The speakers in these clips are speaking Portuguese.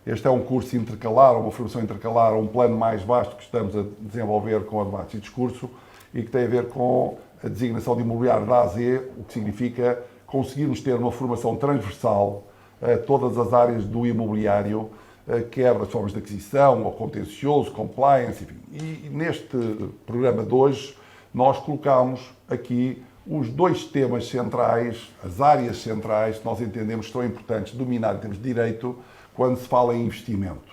Este é um curso intercalar, uma formação intercalar, um plano mais vasto que estamos a desenvolver com a Debates e Discurso e que tem a ver com a designação de imobiliário da AZ, o que significa conseguirmos ter uma formação transversal a todas as áreas do imobiliário, quer das formas de aquisição, ou contencioso, compliance, enfim. E neste programa de hoje nós colocamos aqui os dois temas centrais, as áreas centrais que nós entendemos que são importantes dominar em termos de direito quando se fala em investimento.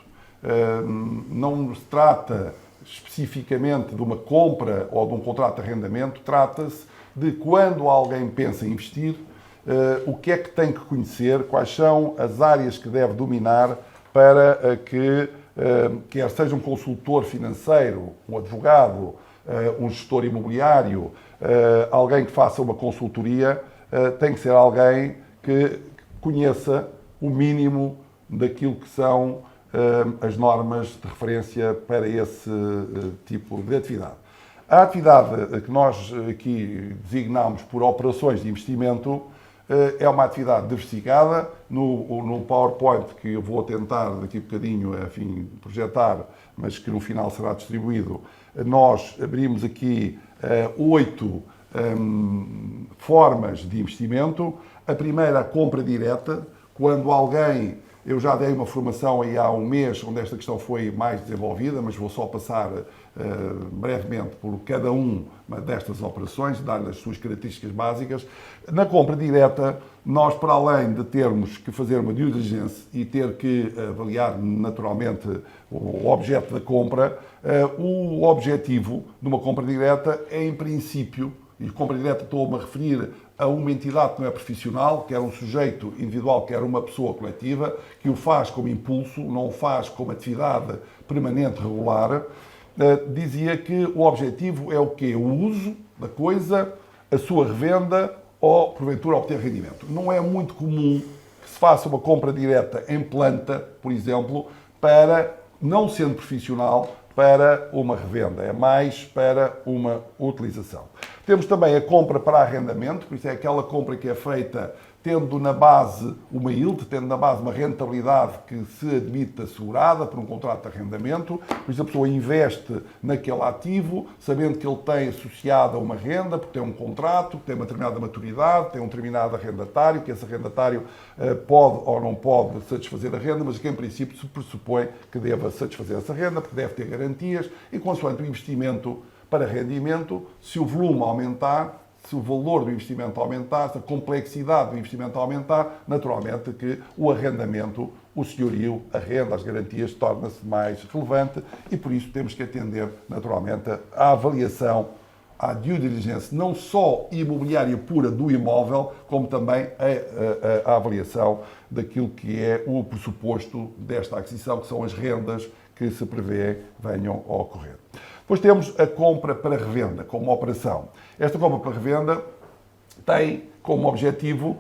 Não se trata especificamente de uma compra ou de um contrato de arrendamento, trata-se de quando alguém pensa em investir, o que é que tem que conhecer, quais são as áreas que deve dominar para que, quer seja um consultor financeiro, um advogado, um gestor imobiliário, alguém que faça uma consultoria, tem que ser alguém que conheça o mínimo daquilo que são as normas de referência para esse tipo de atividade. A atividade que nós aqui designamos por operações de investimento é uma atividade diversificada. No PowerPoint, que eu vou tentar daqui a bocadinho, enfim, projetar, mas que no final será distribuído, nós abrimos aqui 8 formas de investimento. A primeira, a compra direta, quando alguém... Eu já dei uma formação aí há um mês onde esta questão foi mais desenvolvida, mas vou só passar brevemente por cada uma destas operações, dar-lhe as suas características básicas. Na compra direta, nós, para além de termos que fazer uma due diligence e ter que avaliar naturalmente o objeto da compra, o objetivo de uma compra direta é, em princípio, e compra direta estou-me a referir a uma entidade que não é profissional, quer um sujeito individual, quer uma pessoa coletiva, que o faz como impulso, não o faz como atividade permanente, regular, dizia que o objetivo é o quê? O uso da coisa, a sua revenda ou, porventura, obter rendimento. Não é muito comum que se faça uma compra direta em planta, por exemplo, para, não sendo profissional, para uma revenda, é mais para uma utilização. Temos também a compra para arrendamento, por isso é aquela compra que é feita tendo na base uma yield, tendo na base uma rentabilidade que se admite assegurada por um contrato de arrendamento, por isso a pessoa investe naquele ativo, sabendo que ele tem associado a uma renda, porque tem um contrato, que tem uma determinada maturidade, tem um determinado arrendatário, que esse arrendatário pode ou não pode satisfazer a renda, mas que em princípio se pressupõe que deva satisfazer essa renda, porque deve ter garantias, e consoante o investimento para rendimento, se o volume aumentar, se o valor do investimento aumentar, se a complexidade do investimento aumentar, naturalmente que o arrendamento, o senhorio, a renda, as garantias, torna-se mais relevante e por isso temos que atender naturalmente à avaliação, à due diligence, não só imobiliária pura do imóvel, como também a avaliação daquilo que é o pressuposto desta aquisição, que são as rendas que se prevê venham a ocorrer. Depois temos a compra para revenda, como operação. Esta compra para revenda tem como objetivo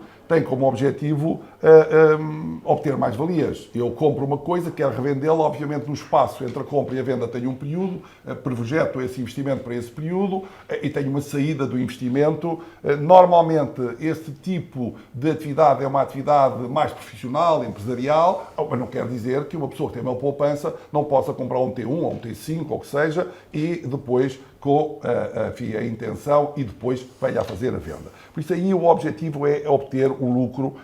obter mais valias. Eu compro uma coisa, quero revendê-la, obviamente no espaço entre a compra e a venda tenho um período, projeto esse investimento para esse período e tenho uma saída do investimento. Normalmente esse tipo de atividade é uma atividade mais profissional, empresarial, mas não quer dizer que uma pessoa que tem uma poupança não possa comprar um T1 ou um T5 ou o que seja e depois com a intenção e depois venha a fazer a venda. Por isso aí o objetivo é obter o lucro,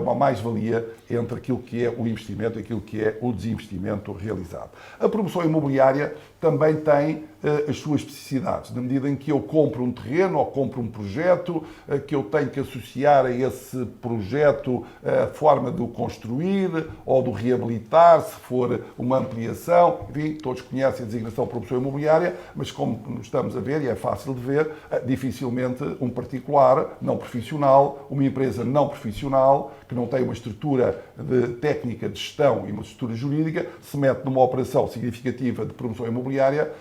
uma mais-valia entre aquilo que é o investimento e aquilo que é o desinvestimento realizado. A promoção imobiliária também tem as suas especificidades, na medida em que eu compro um terreno ou compro um projeto, que eu tenho que associar a esse projeto a forma de o construir ou de o reabilitar, se for uma ampliação. Enfim, todos conhecem a designação de promoção imobiliária, mas como estamos a ver, e é fácil de ver, dificilmente um particular não profissional, uma empresa não profissional, que não tem uma estrutura técnica de gestão e uma estrutura jurídica, se mete numa operação significativa de promoção imobiliária,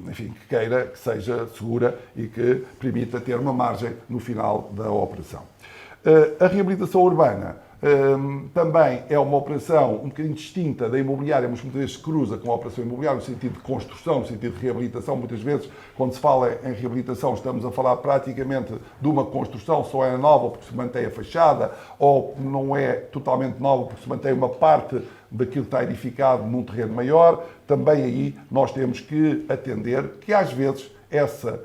enfim, que queira que seja segura e que permita ter uma margem no final da operação. A reabilitação urbana Também é uma operação um bocadinho distinta da imobiliária, mas muitas vezes se cruza com a operação imobiliária no sentido de construção, no sentido de reabilitação. Muitas vezes, quando se fala em reabilitação, estamos a falar praticamente de uma construção, só é nova porque se mantém a fachada, ou não é totalmente nova porque se mantém uma parte daquilo que está edificado num terreno maior. Também aí nós temos que atender que às vezes essa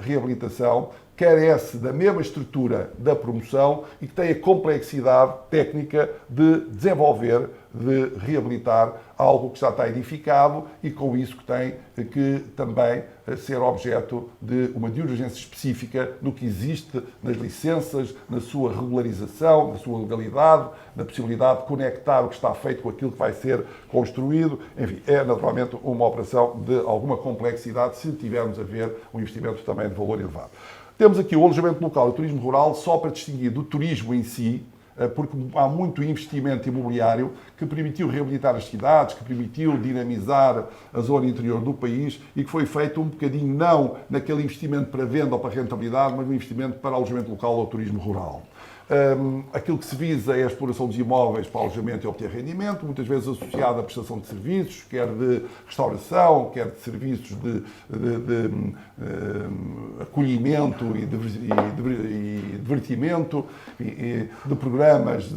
reabilitação carece da mesma estrutura da promoção e que tem a complexidade técnica de desenvolver, de reabilitar algo que já está edificado e com isso que tem que também ser objeto de uma diligência específica no que existe nas licenças, na sua regularização, na sua legalidade, na possibilidade de conectar o que está feito com aquilo que vai ser construído. Enfim, é naturalmente uma operação de alguma complexidade se tivermos a ver um investimento também de valor elevado. Temos aqui o alojamento local e o turismo rural só para distinguir do turismo em si, porque há muito investimento imobiliário que permitiu reabilitar as cidades, que permitiu dinamizar a zona interior do país e que foi feito um bocadinho não naquele investimento para venda ou para rentabilidade, mas no investimento para alojamento local ou turismo rural. Aquilo que se visa é a exploração dos imóveis para alojamento e obter rendimento, muitas vezes associado à prestação de serviços, quer de restauração, quer de serviços de acolhimento e divertimento, de programas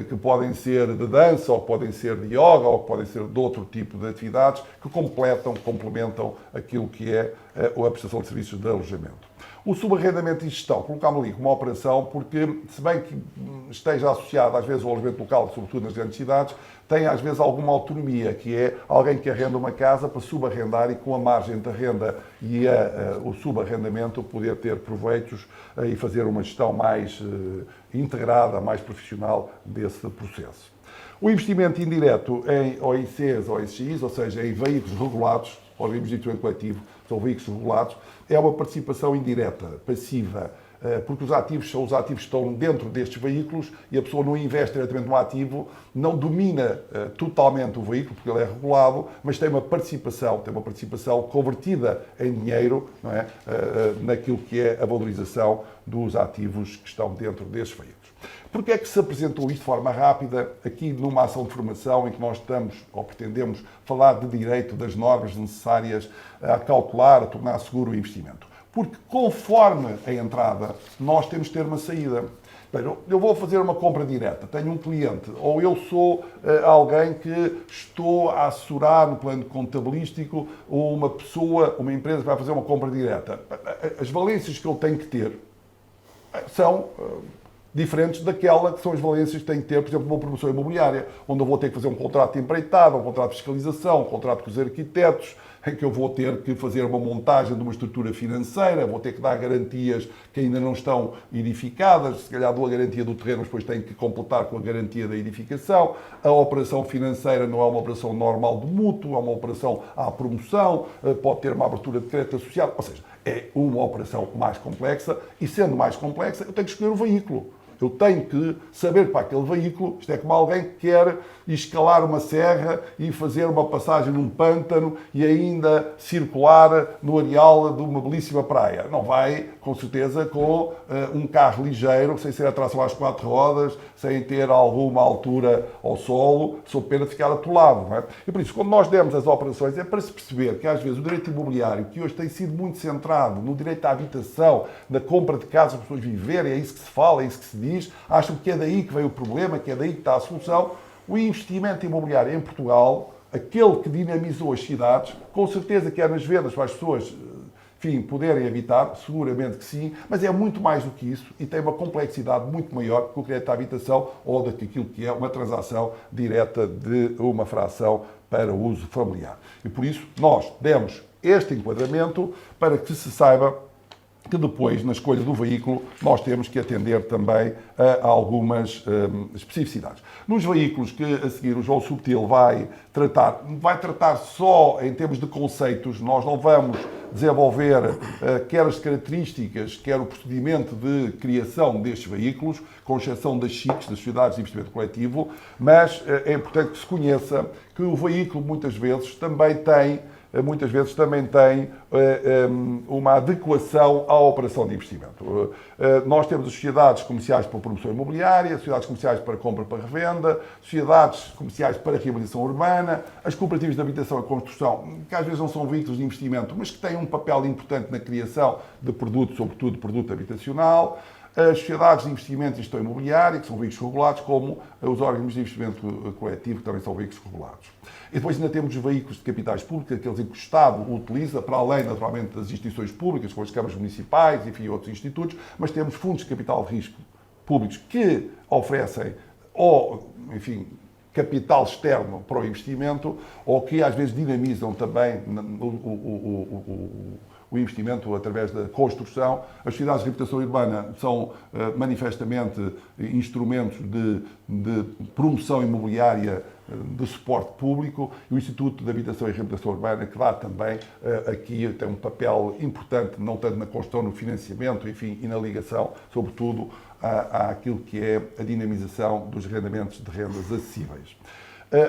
que podem ser de dança, ou podem ser de yoga, ou podem ser de outro tipo de atividades que complementam aquilo que é a prestação de serviços de alojamento. O subarrendamento e gestão, colocámos ali como uma operação, porque, se bem que esteja associado às vezes ao alojamento local, sobretudo nas grandes cidades, tem às vezes alguma autonomia, que é alguém que arrenda uma casa para subarrendar e com a margem da renda e o subarrendamento poder ter proveitos e fazer uma gestão mais integrada, mais profissional desse processo. O investimento indireto em OICs, OSCIs, ou seja, em veículos regulados, organismos de investimento coletivo, são veículos regulados, é uma participação indireta, passiva, porque os ativos são os ativos que estão dentro destes veículos e a pessoa não investe diretamente no ativo, não domina totalmente o veículo, porque ele é regulado, mas tem uma participação convertida em dinheiro, não é? Naquilo que é a valorização dos ativos que estão dentro destes veículos. Porquê é que se apresentou isto de forma rápida, aqui numa ação de formação em que nós estamos, ou pretendemos, falar de direito, das normas necessárias a cautelar, a tornar seguro o investimento? Porque conforme a entrada, nós temos de ter uma saída. Eu vou fazer uma compra direta, tenho um cliente, ou eu sou alguém que estou a assessorar no plano contabilístico uma pessoa, uma empresa que vai fazer uma compra direta. As valências que eu tenho que ter são diferentes daquela que são as valências que tem que ter, por exemplo, uma promoção imobiliária, onde eu vou ter que fazer um contrato de empreitado, um contrato de fiscalização, um contrato com os arquitetos, em que eu vou ter que fazer uma montagem de uma estrutura financeira, vou ter que dar garantias que ainda não estão edificadas, se calhar dou a garantia do terreno, mas depois tenho que completar com a garantia da edificação. A operação financeira não é uma operação normal de mútuo, é uma operação à promoção, pode ter uma abertura de crédito associado, ou seja, é uma operação mais complexa e, sendo mais complexa, eu tenho que escolher o veículo. Eu tenho que saber para aquele veículo, isto é como alguém que quer escalar uma serra e fazer uma passagem num pântano e ainda circular no areal de uma belíssima praia. Não vai, com certeza, com um carro ligeiro, sem ser a tração às 4 rodas, sem ter alguma altura ao solo, sob pena de ficar atolado. Não é? E por isso, quando nós demos as operações, é para se perceber que, às vezes, o direito imobiliário, que hoje tem sido muito centrado no direito à habitação, na compra de casas para as pessoas viverem, é isso que se fala, é isso que se diz, acham que é daí que veio o problema, que é daí que está a solução. O investimento imobiliário em Portugal, aquele que dinamizou as cidades, com certeza que é nas vendas para as pessoas, enfim, poderem habitar, seguramente que sim, mas é muito mais do que isso e tem uma complexidade muito maior que o crédito à habitação ou daquilo que é uma transação direta de uma fração para uso familiar. E por isso nós demos este enquadramento para que se saiba que depois, na escolha do veículo, nós temos que atender também a algumas especificidades. Nos veículos que a seguir o João Subtil vai tratar só em termos de conceitos, nós não vamos desenvolver quer as características, quer o procedimento de criação destes veículos, com exceção das SICs, das Sociedades de Investimento Coletivo, mas é importante que se conheça que o veículo, muitas vezes, também tem muitas vezes também tem uma adequação à operação de investimento. Nós temos as sociedades comerciais para promoção imobiliária, sociedades comerciais para compra para revenda, sociedades comerciais para reabilitação urbana, as cooperativas de habitação e construção, que às vezes não são veículos de investimento, mas que têm um papel importante na criação de produtos, sobretudo produto habitacional, as sociedades de investimento e gestão imobiliária, que são veículos regulados, como os órgãos de investimento coletivo, que também são veículos regulados. E depois ainda temos os veículos de capitais públicos, aqueles em que o Estado utiliza, para além, naturalmente, das instituições públicas, como as câmaras municipais, enfim, outros institutos, mas temos fundos de capital de risco públicos que oferecem, ou, enfim, capital externo para o investimento, ou que às vezes dinamizam também o investimento através da construção. As sociedades de reabilitação urbana são manifestamente instrumentos de promoção imobiliária de suporte público, e o Instituto de Habitação e Reabilitação Urbana, que dá também aqui tem um papel importante, não tanto na construção, no financiamento, enfim, e na ligação, sobretudo, àquilo que é a dinamização dos rendimentos de rendas acessíveis.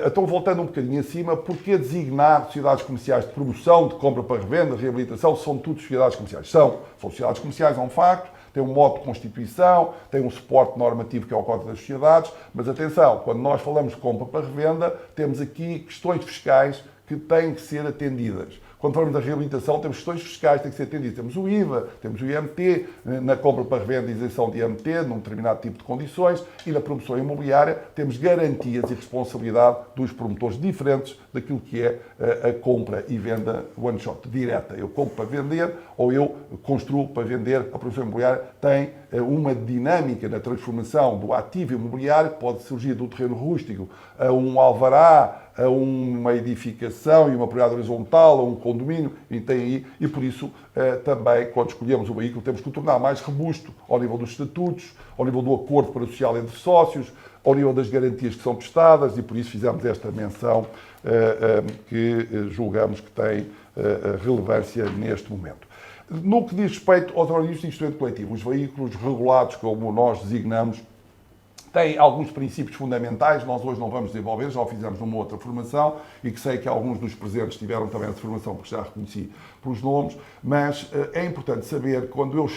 Então, voltando um bocadinho acima, porquê designar sociedades comerciais de promoção, de compra para revenda, de reabilitação? São tudo sociedades comerciais. São sociedades comerciais, é um facto, têm um modo de constituição, têm um suporte normativo que é o Código das Sociedades, mas atenção, quando nós falamos de compra para revenda, temos aqui questões fiscais que têm que ser atendidas. Quando falamos da reabilitação, temos questões fiscais que têm que ser atendidas. Temos o IVA, temos o IMT, na compra para revenda e isenção de IMT, num determinado tipo de condições, e na promoção imobiliária temos garantias e responsabilidade dos promotores diferentes daquilo que é a compra e venda one shot, direta. Eu compro para vender ou eu construo para vender. A promoção imobiliária tem uma dinâmica na transformação do ativo imobiliário, que pode surgir do terreno rústico a um alvará, a uma edificação e uma propriedade horizontal, a um condomínio, e por isso também, quando escolhemos o veículo, temos que o tornar mais robusto ao nível dos estatutos, ao nível do acordo parasocial entre sócios, ao nível das garantias que são prestadas, e por isso fizemos esta menção que julgamos que tem relevância neste momento. No que diz respeito aos organismos de investimento coletivo, os veículos regulados, como nós designamos, têm alguns princípios fundamentais, nós hoje não vamos desenvolver, já o fizemos numa outra formação, e que sei que alguns dos presentes tiveram também essa formação, porque já reconheci pelos nomes, mas é importante saber que quando eu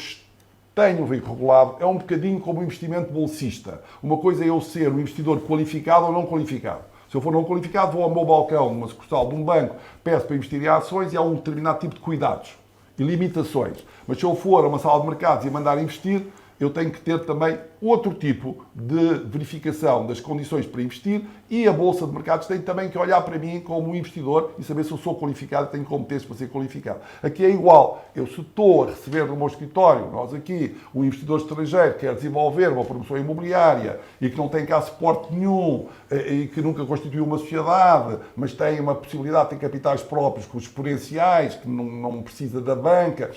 tenho um veículo regulado, é um bocadinho como um investimento bolsista. Uma coisa é eu ser um investidor qualificado ou não qualificado. Se eu for não qualificado, vou ao meu balcão, numa sucursal de um banco, peço para investir em ações e há um determinado tipo de cuidados e limitações. Mas se eu for a uma sala de mercados e mandar investir, eu tenho que ter também outro tipo de verificação das condições para investir, e a Bolsa de Mercados tem também que olhar para mim como um investidor e saber se eu sou qualificado e tenho competência para ser qualificado. Aqui é igual. Eu, se estou a receber no meu escritório, nós aqui, um investidor estrangeiro que quer desenvolver uma promoção imobiliária e que não tem cá suporte nenhum e que nunca constituiu uma sociedade, mas tem uma possibilidade de ter capitais próprios com os exponenciais, que não precisa da banca,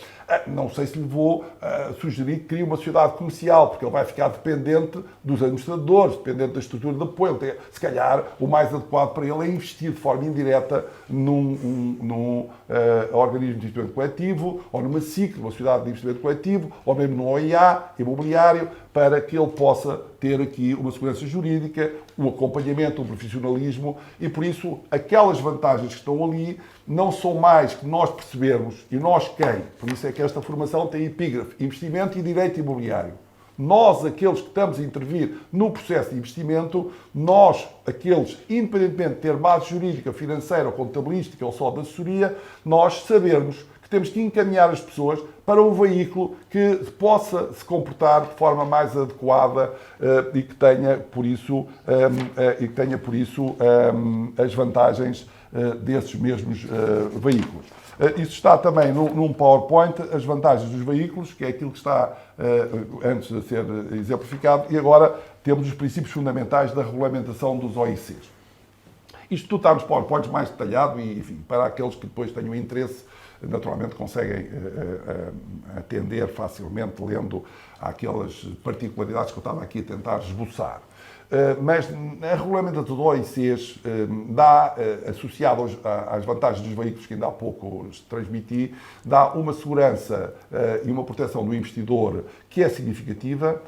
não sei se lhe vou sugerir que crie uma sociedade comercial, porque ele vai ficar dependente dos administradores, dependente da estrutura de apoio. Se calhar, o mais adequado para ele é investir de forma indireta num organismo de investimento coletivo, ou numa SIC, numa sociedade de investimento coletivo, ou mesmo num OIA imobiliário, para que ele possa ter aqui uma segurança jurídica, um acompanhamento, um profissionalismo, e por isso aquelas vantagens que estão ali não são mais que nós percebermos, e nós quem? Por isso é que esta formação tem epígrafe, investimento e direito imobiliário. Nós, aqueles que estamos a intervir no processo de investimento, nós, aqueles, independentemente de ter base jurídica, financeira ou contabilística ou só de assessoria, nós sabermos que temos que encaminhar as pessoas para um veículo que possa se comportar de forma mais adequada e que tenha, por isso, as vantagens desses mesmos veículos. Isso está também num PowerPoint, as vantagens dos veículos, que é aquilo que está antes de ser exemplificado, e agora temos os princípios fundamentais da regulamentação dos OICs. Isto tudo está nos PowerPoints mais detalhado e, enfim, para aqueles que depois tenham interesse, naturalmente conseguem atender facilmente lendo aquelas particularidades que eu estava aqui a tentar esboçar. Mas a regulamentação dos OICs dá, associado às vantagens dos veículos que ainda há pouco transmiti, dá uma segurança e uma proteção do investidor que é significativa,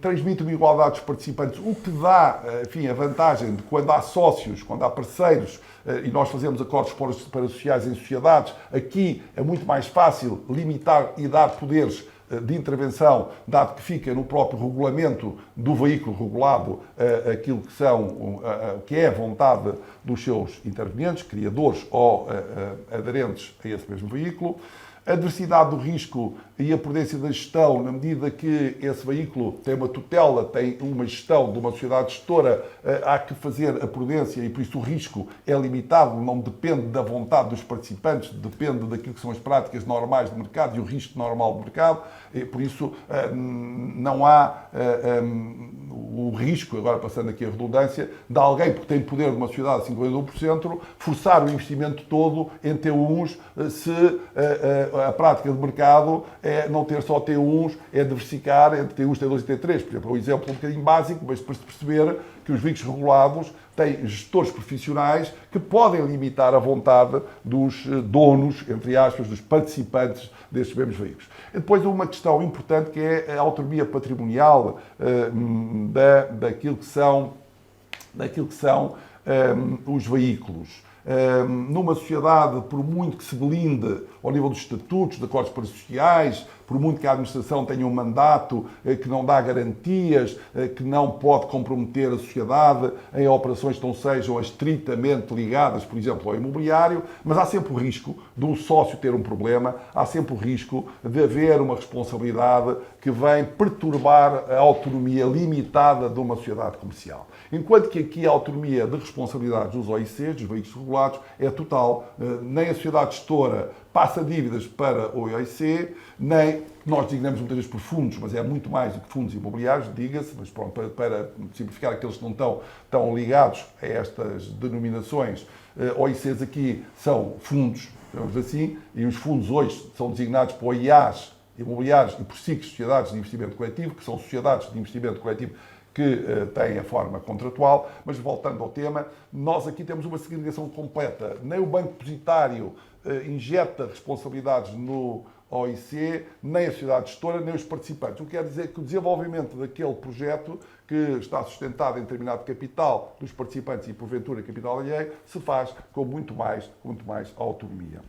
transmite uma igualdade dos participantes, o que dá, enfim, a vantagem de quando há sócios, quando há parceiros, e nós fazemos acordos parasociais em sociedades, aqui é muito mais fácil limitar e dar poderes de intervenção, dado que fica no próprio regulamento do veículo regulado aquilo que é a vontade dos seus intervenientes, criadores ou aderentes a esse mesmo veículo. A diversidade do risco e a prudência da gestão, na medida que esse veículo tem uma tutela, tem uma gestão de uma sociedade gestora, há que fazer a prudência e por isso o risco é limitado, não depende da vontade dos participantes, depende daquilo que são as práticas normais do mercado e o risco normal do mercado, e por isso não há o risco, agora passando aqui a redundância, de alguém, porque tem poder de uma sociedade de 51%, forçar o investimento todo em T1s se a prática de mercado é não ter só T1s, é diversificar entre T1s, T2 e T3. Por exemplo, é um exemplo um bocadinho básico, mas para se perceber que os veículos regulados têm gestores profissionais que podem limitar a vontade dos donos, entre aspas, dos participantes destes mesmos veículos. E depois uma questão importante que é a autonomia patrimonial daquilo que são os veículos. Numa sociedade, por muito que se blinde ao nível dos estatutos, de acordos parasociais, por muito que a administração tenha um mandato que não dá garantias, que não pode comprometer a sociedade em operações que não sejam estritamente ligadas, por exemplo, ao imobiliário, mas há sempre o risco de um sócio ter um problema, há sempre o risco de haver uma responsabilidade que vem perturbar a autonomia limitada de uma sociedade comercial. Enquanto que aqui a autonomia de responsabilidades dos OICs, dos veículos regulados, é total. Nem a sociedade gestora passa dívidas para o OIC, nem nós designamos muitas vezes por fundos, mas é muito mais do que fundos imobiliários, diga-se, mas pronto, para simplificar aqueles que não estão ligados a estas denominações, OICs aqui são fundos, digamos assim, e os fundos hoje são designados por OIAs imobiliários e por SICs, Sociedades de Investimento Coletivo, que são sociedades de investimento coletivo que têm a forma contratual, mas voltando ao tema, nós aqui temos uma segregação completa. Nem o Banco Depositário injeta responsabilidades no OIC, nem a sociedade gestora, nem os participantes. O que quer dizer que o desenvolvimento daquele projeto, que está sustentado em determinado capital dos participantes e, porventura, capital alheio, se faz com muito mais autonomia.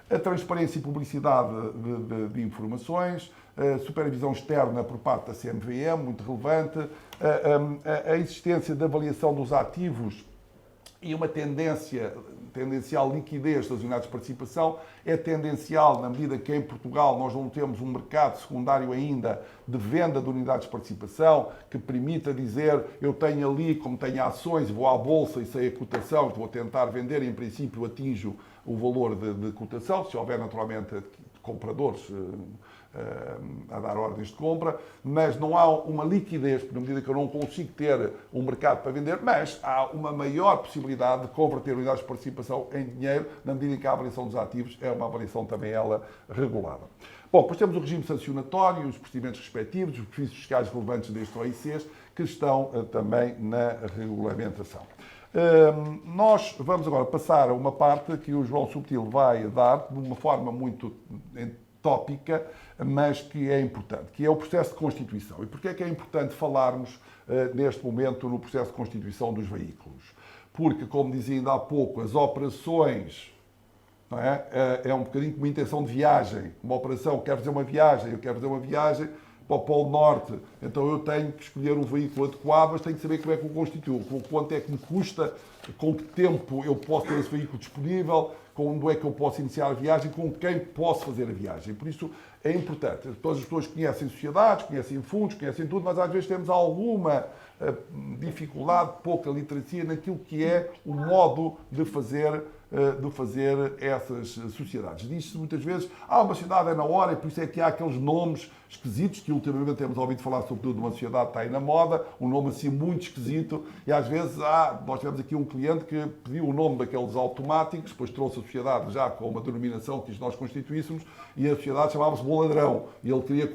A transparência e publicidade de informações, a supervisão externa por parte da CMVM, muito relevante, a existência de avaliação dos ativos e uma tendencial liquidez das unidades de participação é tendencial na medida que em Portugal nós não temos um mercado secundário ainda de venda de unidades de participação que permita dizer eu tenho ali, como tenho ações, vou à bolsa e sei a cotação, vou tentar vender e em princípio atinjo o valor de cotação, se houver naturalmente compradores a dar ordens de compra, mas não há uma liquidez, na medida que eu não consigo ter um mercado para vender, mas há uma maior possibilidade de converter unidades de participação em dinheiro, na medida em que a avaliação dos ativos é uma avaliação também ela regulada. Bom, depois temos o regime sancionatório, os procedimentos respectivos, os benefícios fiscais relevantes destes OICs, que estão também na regulamentação. Nós vamos agora passar a uma parte que o João Subtil vai dar de uma forma muito tópica, mas que é importante, que é o processo de constituição. E porquê é que é importante falarmos neste momento no processo de constituição dos veículos? Porque, como dizia ainda há pouco, as operações, não é um bocadinho como uma intenção de viagem. Uma operação, eu quero fazer uma viagem para o Polo Norte, então eu tenho que escolher um veículo adequado, mas tenho que saber como é que o constituo, quanto é que me custa, com que tempo eu posso ter esse veículo disponível, quando é que eu posso iniciar a viagem, com quem posso fazer a viagem. Por isso é importante. Todas as pessoas conhecem sociedades, conhecem fundos, conhecem tudo, mas às vezes temos alguma dificuldade, pouca literacia naquilo que é o modo de fazer essas sociedades. Diz-se muitas vezes, uma sociedade é na hora, e por isso é que há aqueles nomes esquisitos, que ultimamente temos ouvido falar sobretudo de uma sociedade que está aí na moda, um nome assim muito esquisito, e às vezes nós tivemos aqui um cliente que pediu o nome daqueles automáticos, depois trouxe a sociedade já com uma denominação que nós constituíssemos, e a sociedade chamava-se Bom Ladrão, e ele queria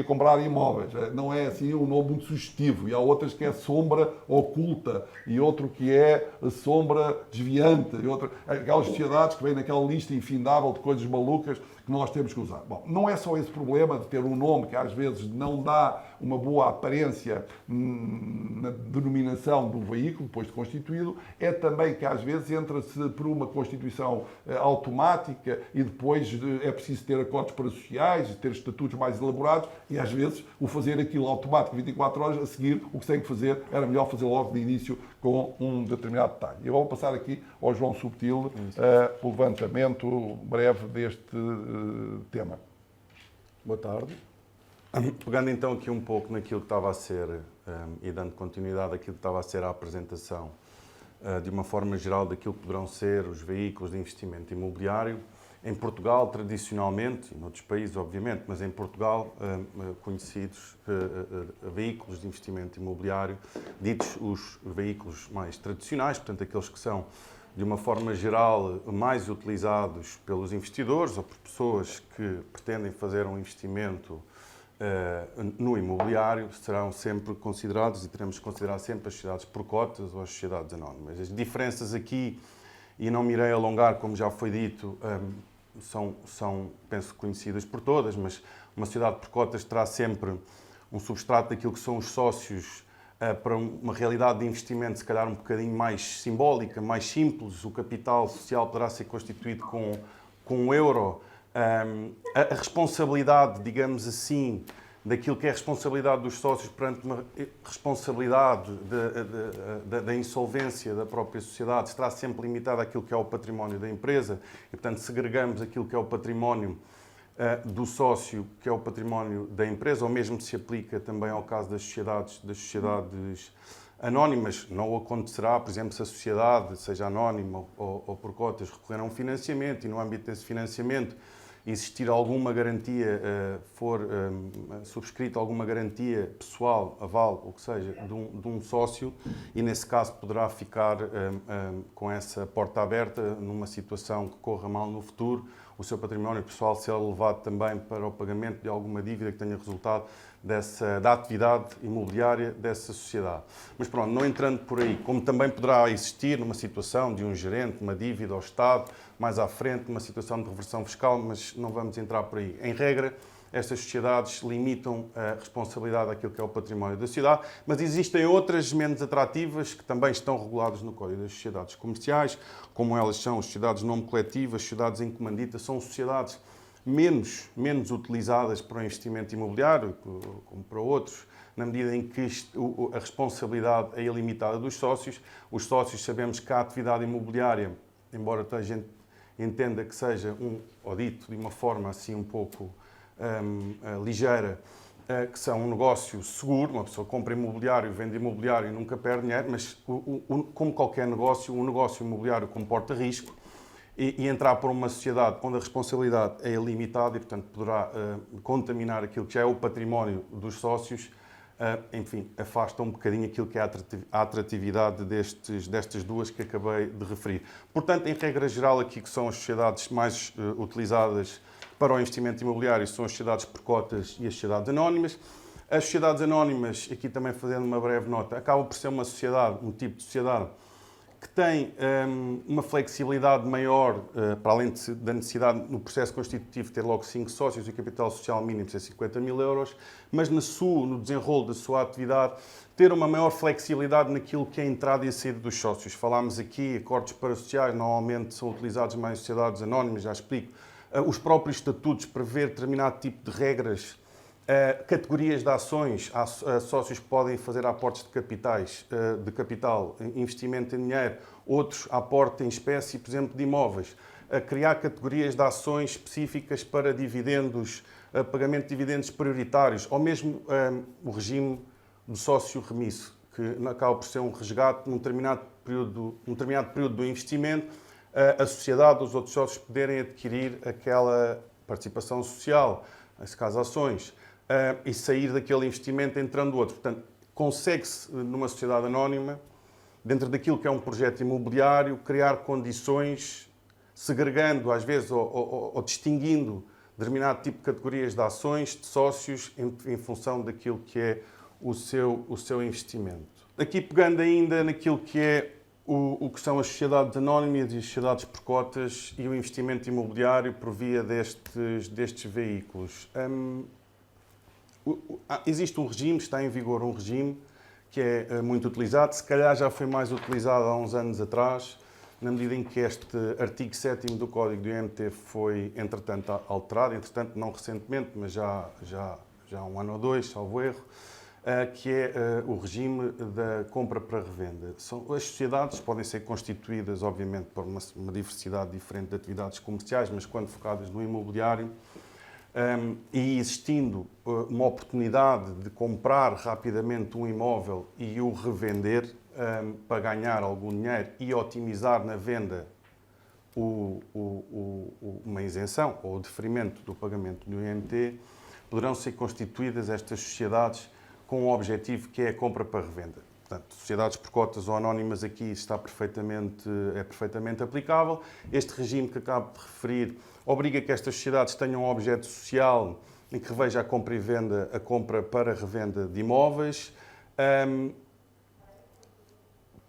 comprar imóveis. Não é assim um nome muito sugestivo, e há outras que é Sombra Oculta, e outro que é Sombra Desviante, e outra, aquelas sociedades que vêm naquela lista infindável de coisas malucas que nós temos que usar. Bom, não é só esse problema de ter um nome que às vezes não dá uma boa aparência na denominação do veículo, depois de constituído, é também que às vezes entra-se por uma constituição automática e depois é preciso ter acordos parasociais, ter estatutos mais elaborados e às vezes o fazer aquilo automático 24 horas a seguir, o que se tem que fazer era melhor fazer logo de início com um determinado detalhe. Eu vou passar aqui ao João Subtil o levantamento breve deste tema. Boa tarde. Pegando então aqui um pouco naquilo que estava a ser, e dando continuidade àquilo que estava a ser a apresentação, de uma forma geral, daquilo que poderão ser os veículos de investimento imobiliário. Em Portugal, tradicionalmente, e noutros países, obviamente, mas em Portugal, conhecidos veículos de investimento imobiliário, ditos os veículos mais tradicionais, portanto, aqueles que são, de uma forma geral, mais utilizados pelos investidores ou por pessoas que pretendem fazer um investimento no imobiliário, serão sempre considerados e teremos que considerar sempre as sociedades por cotas ou as sociedades anónimas. As diferenças aqui, e não me irei alongar, como já foi dito, são, penso, conhecidas por todas, mas uma sociedade por cotas terá sempre um substrato daquilo que são os sócios para uma realidade de investimento, se calhar um bocadinho mais simbólica, mais simples. O capital social poderá ser constituído com um euro. A responsabilidade, digamos assim, daquilo que é a responsabilidade dos sócios perante uma responsabilidade da insolvência da própria sociedade estará sempre limitada àquilo que é o património da empresa e, portanto, segregamos aquilo que é o património do sócio, que é o património da empresa, ou mesmo se aplica também ao caso das sociedades anónimas. Não acontecerá, por exemplo, se a sociedade, seja anónima ou por cotas, recorrer a um financiamento e no âmbito desse financiamento existir alguma garantia, for subscrita alguma garantia pessoal, aval, ou que seja, de um sócio, e nesse caso poderá ficar com essa porta aberta numa situação que corra mal no futuro, o seu património pessoal ser levado também para o pagamento de alguma dívida que tenha resultado da atividade imobiliária dessa sociedade. Mas pronto, não entrando por aí, como também poderá existir numa situação de um gerente, uma dívida ao Estado, mais à frente, uma situação de reversão fiscal, mas não vamos entrar por aí. Em regra, estas sociedades limitam a responsabilidade daquilo que é o património da sociedade, mas existem outras menos atrativas que também estão reguladas no Código das Sociedades Comerciais, como elas são as sociedades de nome coletivo, as sociedades em comandita, são sociedades menos utilizadas para o investimento imobiliário, como para outros, na medida em que a responsabilidade é ilimitada dos sócios. Os sócios, sabemos que a atividade imobiliária, embora toda a gente entenda que seja ou dito de uma forma assim um pouco ligeira, que são um negócio seguro, uma pessoa compra imobiliário, vende imobiliário e nunca perde dinheiro, mas como qualquer negócio, um negócio imobiliário comporta risco e entrar por uma sociedade onde a responsabilidade é ilimitada e, portanto, poderá contaminar aquilo que já é o património dos sócios, enfim, afasta um bocadinho aquilo que é a atratividade destas duas que acabei de referir. Portanto, em regra geral, aqui que são as sociedades mais utilizadas para o investimento imobiliário são as sociedades por cotas e as sociedades anónimas. As sociedades anónimas, aqui também fazendo uma breve nota, acabam por ser uma sociedade, um tipo de sociedade que tem uma flexibilidade maior, para além da necessidade no processo constitutivo ter logo 5 sócios e o capital social mínimo ser 50 mil euros, mas no desenrolo da sua atividade, ter uma maior flexibilidade naquilo que é a entrada e a saída dos sócios. Falámos aqui, acordos parasociais normalmente são utilizados mais em sociedades anónimas, já explico. Os próprios estatutos prevê determinado tipo de regras, categorias de ações, sócios que podem fazer aportes de capital, investimento em dinheiro, outros aporte em espécie, por exemplo, de imóveis, criar categorias de ações específicas para dividendos, pagamento de dividendos prioritários, ou mesmo o regime do sócio remisso, que acaba por ser um resgate num determinado período do investimento, a sociedade, os outros sócios poderem adquirir aquela participação social, nesse caso ações, e sair daquele investimento entrando outro. Portanto, consegue-se, numa sociedade anónima, dentro daquilo que é um projeto imobiliário, criar condições, segregando, às vezes, ou distinguindo determinado tipo de categorias de ações, de sócios, em função daquilo que é o seu investimento. Aqui, pegando ainda naquilo que é o que são as sociedades anónimas e as sociedades por cotas e o investimento imobiliário por via destes veículos. Existe um regime, está em vigor um regime que é muito utilizado, se calhar já foi mais utilizado há uns anos atrás, na medida em que este artigo 7º do Código do IMT foi, entretanto, alterado, entretanto, não recentemente, mas já há um ano ou dois, salvo erro, que é o regime da compra para revenda. As sociedades podem ser constituídas, obviamente, por uma diversidade diferente de atividades comerciais, mas quando focadas no imobiliário, e existindo uma oportunidade de comprar rapidamente um imóvel e o revender para ganhar algum dinheiro e otimizar na venda uma isenção ou o deferimento do pagamento do IMT, poderão ser constituídas estas sociedades com um objetivo que é a compra para revenda. Portanto, sociedades por cotas ou anónimas aqui é perfeitamente aplicável. Este regime que acabo de referir obriga que estas sociedades tenham um objeto social em que reveja a compra e venda, a compra para revenda de imóveis.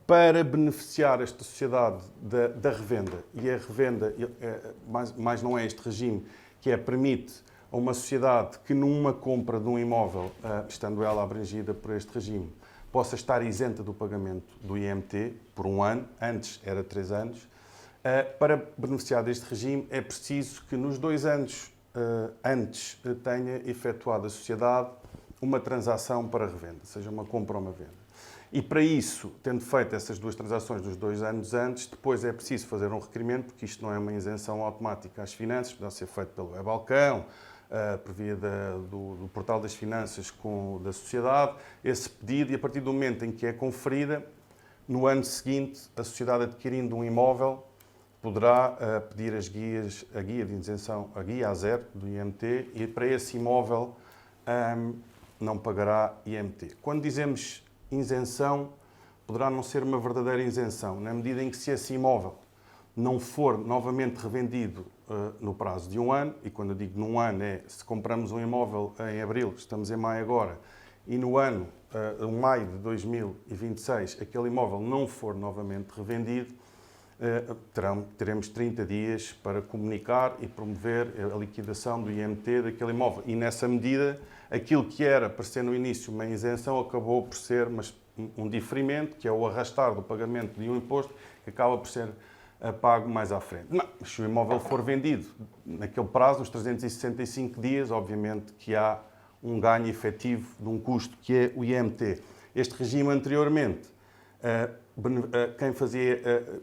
Para beneficiar esta sociedade da revenda, e a revenda, mais não é este regime, que permite a uma sociedade que numa compra de um imóvel, estando ela abrangida por este regime, possa estar isenta do pagamento do IMT por um ano, antes era 3 anos. Para beneficiar deste regime é preciso que nos 2 anos antes tenha efetuado a sociedade uma transação para revenda, seja uma compra ou uma venda. E para isso, tendo feito essas 2 transações dos 2 anos antes, depois é preciso fazer um requerimento, porque isto não é uma isenção automática às finanças, pode ser feito pelo web-balcão, por via do portal das finanças da sociedade, esse pedido, e a partir do momento em que é conferida, no ano seguinte, a sociedade adquirindo um imóvel poderá pedir a guia de isenção, a guia A0 do IMT, e para esse imóvel não pagará IMT. Quando dizemos isenção, poderá não ser uma verdadeira isenção, na medida em que se esse imóvel não for novamente revendido no prazo de um ano, e quando eu digo num ano se compramos um imóvel em abril, estamos em maio agora, e no ano, maio de 2026, aquele imóvel não for novamente revendido, teremos 30 dias para comunicar e promover a liquidação do IMT daquele imóvel. E nessa medida, aquilo que era para ser no início uma isenção acabou por ser um diferimento, que é o arrastar do pagamento de um imposto, que acaba por ser pago mais à frente. Mas se o imóvel for vendido naquele prazo, nos 365 dias, obviamente que há um ganho efetivo de um custo, que é o IMT. Este regime anteriormente, quem fazia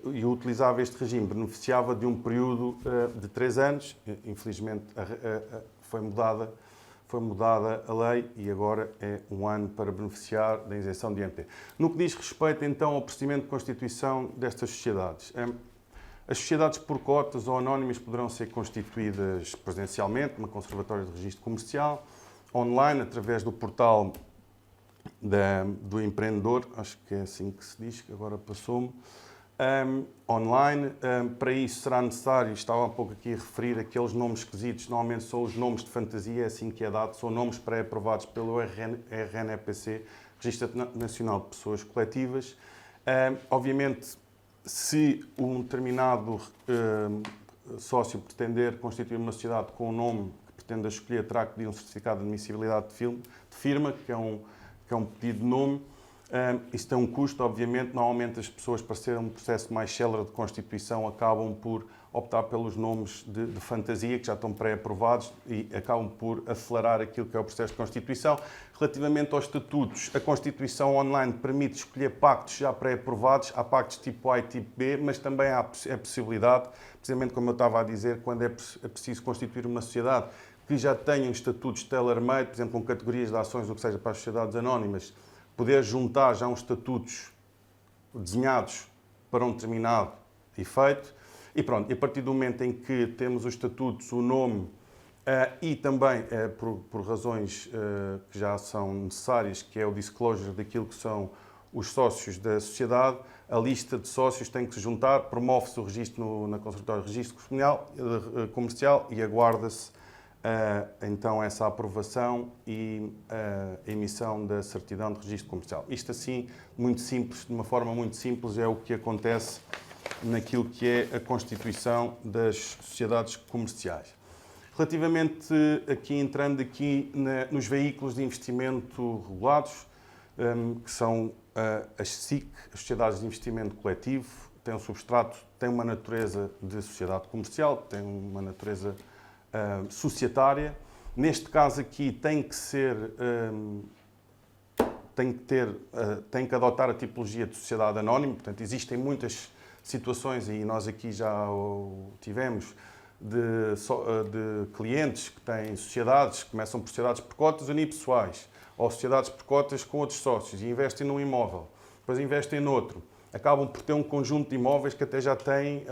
e utilizava este regime beneficiava de um período de 3 anos. Infelizmente foi mudada a lei e agora é um ano para beneficiar da isenção de IMT. No que diz respeito então ao procedimento de constituição destas sociedades, as sociedades por cotas ou anónimas poderão ser constituídas presencialmente no Conservatório de Registro Comercial, online, através do portal do empreendedor, acho que é assim que se diz, que agora passou-me, online. Para isso será necessário, estava há pouco aqui a referir, aqueles nomes esquisitos, normalmente são os nomes de fantasia, é assim que é dado, são nomes pré-aprovados pelo RNEPC, Registro Nacional de Pessoas Coletivas. Obviamente, se um determinado sócio pretender constituir uma sociedade com o nome que pretenda escolher, terá que pedir um certificado de admissibilidade de firma, que é um pedido de nome. Isso tem um custo, obviamente. Normalmente as pessoas, para ser um processo mais célere de constituição, acabam por optar pelos nomes de fantasia, que já estão pré-aprovados, e acabam por acelerar aquilo que é o processo de constituição. Relativamente aos estatutos, a constituição online permite escolher pactos já pré-aprovados. Há pactos tipo A e tipo B, mas também há a possibilidade, precisamente como eu estava a dizer, quando é preciso constituir uma sociedade que já tenham estatutos tailor-made, por exemplo, com categorias de ações, ou que seja, para as sociedades anónimas, poder juntar já uns estatutos desenhados para um determinado efeito. E pronto, e a partir do momento em que temos os estatutos, o nome e também, por razões que já são necessárias, que é o disclosure daquilo que são os sócios da sociedade, a lista de sócios tem que se juntar, promove-se o registro na Conservatória de Registro Comercial e aguarda-se então essa aprovação e a emissão da certidão de registro comercial. Isto assim, muito simples, de uma forma muito simples, é o que acontece naquilo que é a constituição das sociedades comerciais. Relativamente entrando aqui nos veículos de investimento regulados, que são as SIC, as Sociedades de Investimento Coletivo, têm um substrato, têm uma natureza de sociedade comercial, têm uma natureza societária. Neste caso aqui tem que adotar a tipologia de sociedade anónima, portanto existem muitas situações, e nós aqui já o tivemos, de clientes que têm sociedades, que começam por sociedades por cotas unipessoais, ou sociedades por cotas com outros sócios, e investem num imóvel, depois investem noutro, acabam por ter um conjunto de imóveis que até já têm,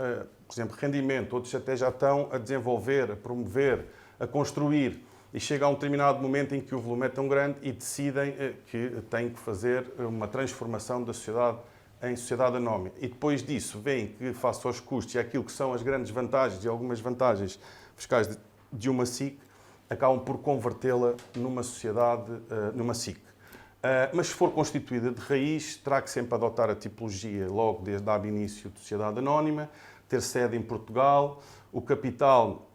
por exemplo, rendimento, outros até já estão a desenvolver, a promover, a construir, e chega a um determinado momento em que o volume é tão grande e decidem que têm que fazer uma transformação da sociedade em sociedade anónima. E depois disso, veem que, face aos custos e àquilo que são as grandes vantagens e algumas vantagens fiscais de uma SIC, acabam por convertê-la numa sociedade, numa SIC. Mas se for constituída de raiz, terá que sempre adotar a tipologia logo desde o início de sociedade anónima, ter sede em Portugal, o capital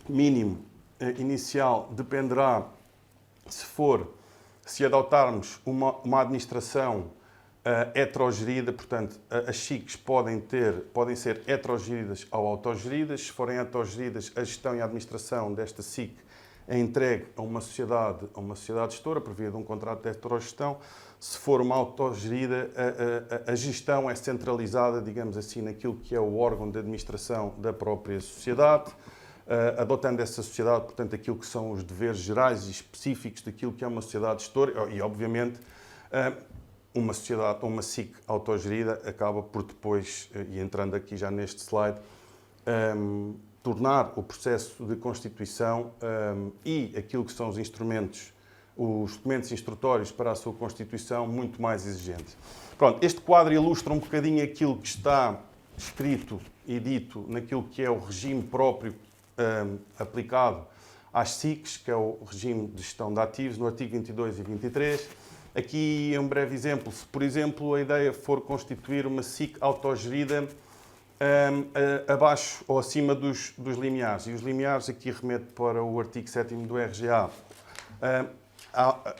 mínimo inicial dependerá, se adotarmos uma administração heterogerida, portanto, as SICs podem ser heterogeridas ou autogeridas. Se forem autogeridas, a gestão e a administração desta SIC é entregue a uma sociedade gestora, por via de um contrato de heterogestão. Se for uma autogerida, a gestão é centralizada, digamos assim, naquilo que é o órgão de administração da própria sociedade, adotando essa sociedade, portanto, aquilo que são os deveres gerais e específicos daquilo que é uma sociedade gestora e, obviamente, uma sociedade, uma SIC autogerida acaba por depois, e entrando aqui já neste slide, tornar o processo de constituição e aquilo que são os documentos instrutórios para a sua constituição muito mais exigente. Pronto, este quadro ilustra um bocadinho aquilo que está escrito e dito naquilo que é o regime próprio aplicado às SICs, que é o regime de gestão de ativos, no artigo 22 e 23. Aqui é um breve exemplo. Se, por exemplo, a ideia for constituir uma SIC autogerida abaixo ou acima dos limiares, e os limiares aqui remeto para o artigo 7º do RGA,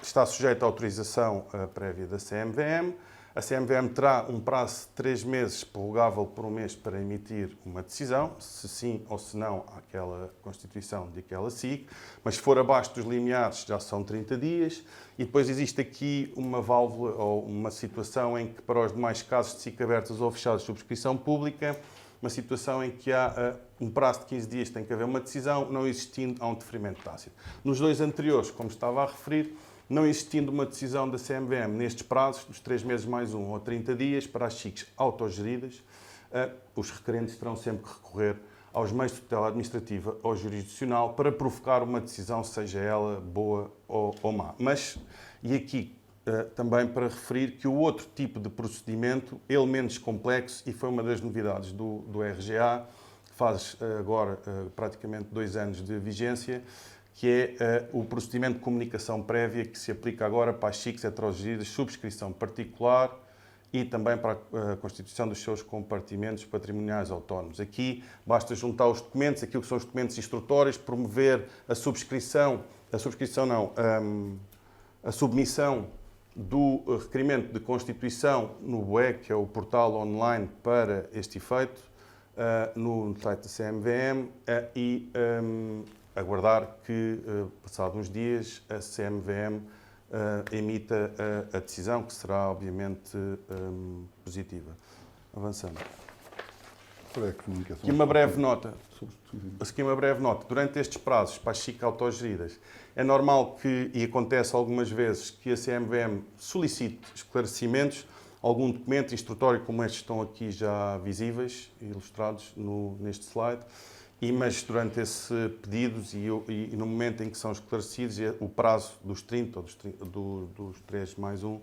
está sujeito à autorização prévia da CMVM. A CMVM terá um prazo de 3 meses, prorrogável por 1 mês, para emitir uma decisão, se sim ou se não àquela constituição daquela SIC, mas se for abaixo dos limiares já são 30 dias, e depois existe aqui uma válvula ou uma situação em que, para os demais casos de SIC abertas ou fechadas de subscrição pública, uma situação em que há um prazo de 15 dias tem que haver uma decisão, não existindo, há um deferimento tácito. Nos dois anteriores, como estava a referir, não existindo uma decisão da CMVM nestes prazos, dos 3 meses mais 1 ou 30 dias, para as SICs autogeridas, os requerentes terão sempre que recorrer aos meios de tutela administrativa ou jurisdicional para provocar uma decisão, seja ela boa ou má. Mas, e aqui também para referir que o outro tipo de procedimento, ele menos complexo, e foi uma das novidades do RGA, que faz agora praticamente 2 anos de vigência, que é o procedimento de comunicação prévia que se aplica agora para as SICs heterogeridas, subscrição particular e também para a constituição dos seus compartimentos patrimoniais autónomos. Aqui basta juntar os documentos, aquilo que são os documentos instrutórios, promover a submissão do requerimento de constituição no BOE, que é o portal online para este efeito, no site da CMVM, e aguardar que, passados uns dias, a CMVM emita a decisão, que será, obviamente, positiva. Avançando. Aqui uma breve nota. Durante estes prazos, para as SIC autogeridas, é normal que, e acontece algumas vezes, que a CMVM solicite esclarecimentos, algum documento instrutório como estes estão aqui já visíveis, ilustrados neste slide, mas durante esse pedidos e no momento em que são esclarecidos, o prazo dos 30 ou dos 3 mais 1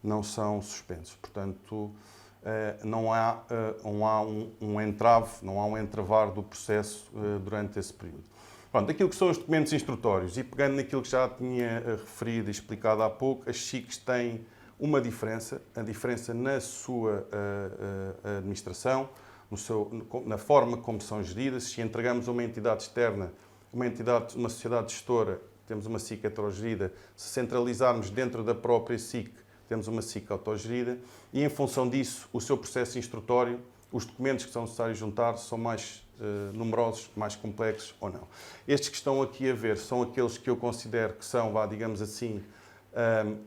não são suspensos. Portanto, não há um entrave, não há um entravar do processo durante esse período. Pronto, aquilo que são os documentos instrutórios, e pegando naquilo que já tinha referido e explicado há pouco, as SICs têm uma diferença, a diferença na sua administração, na forma como são geridas. Se entregamos a uma entidade externa, uma sociedade gestora, temos uma SIC heterogerida. Se centralizarmos dentro da própria SIC, temos uma SIC autogerida, e em função disso, o seu processo instrutório, os documentos que são necessários juntar são mais numerosos, mais complexos ou não. Estes que estão aqui a ver são aqueles que eu considero que são, digamos assim,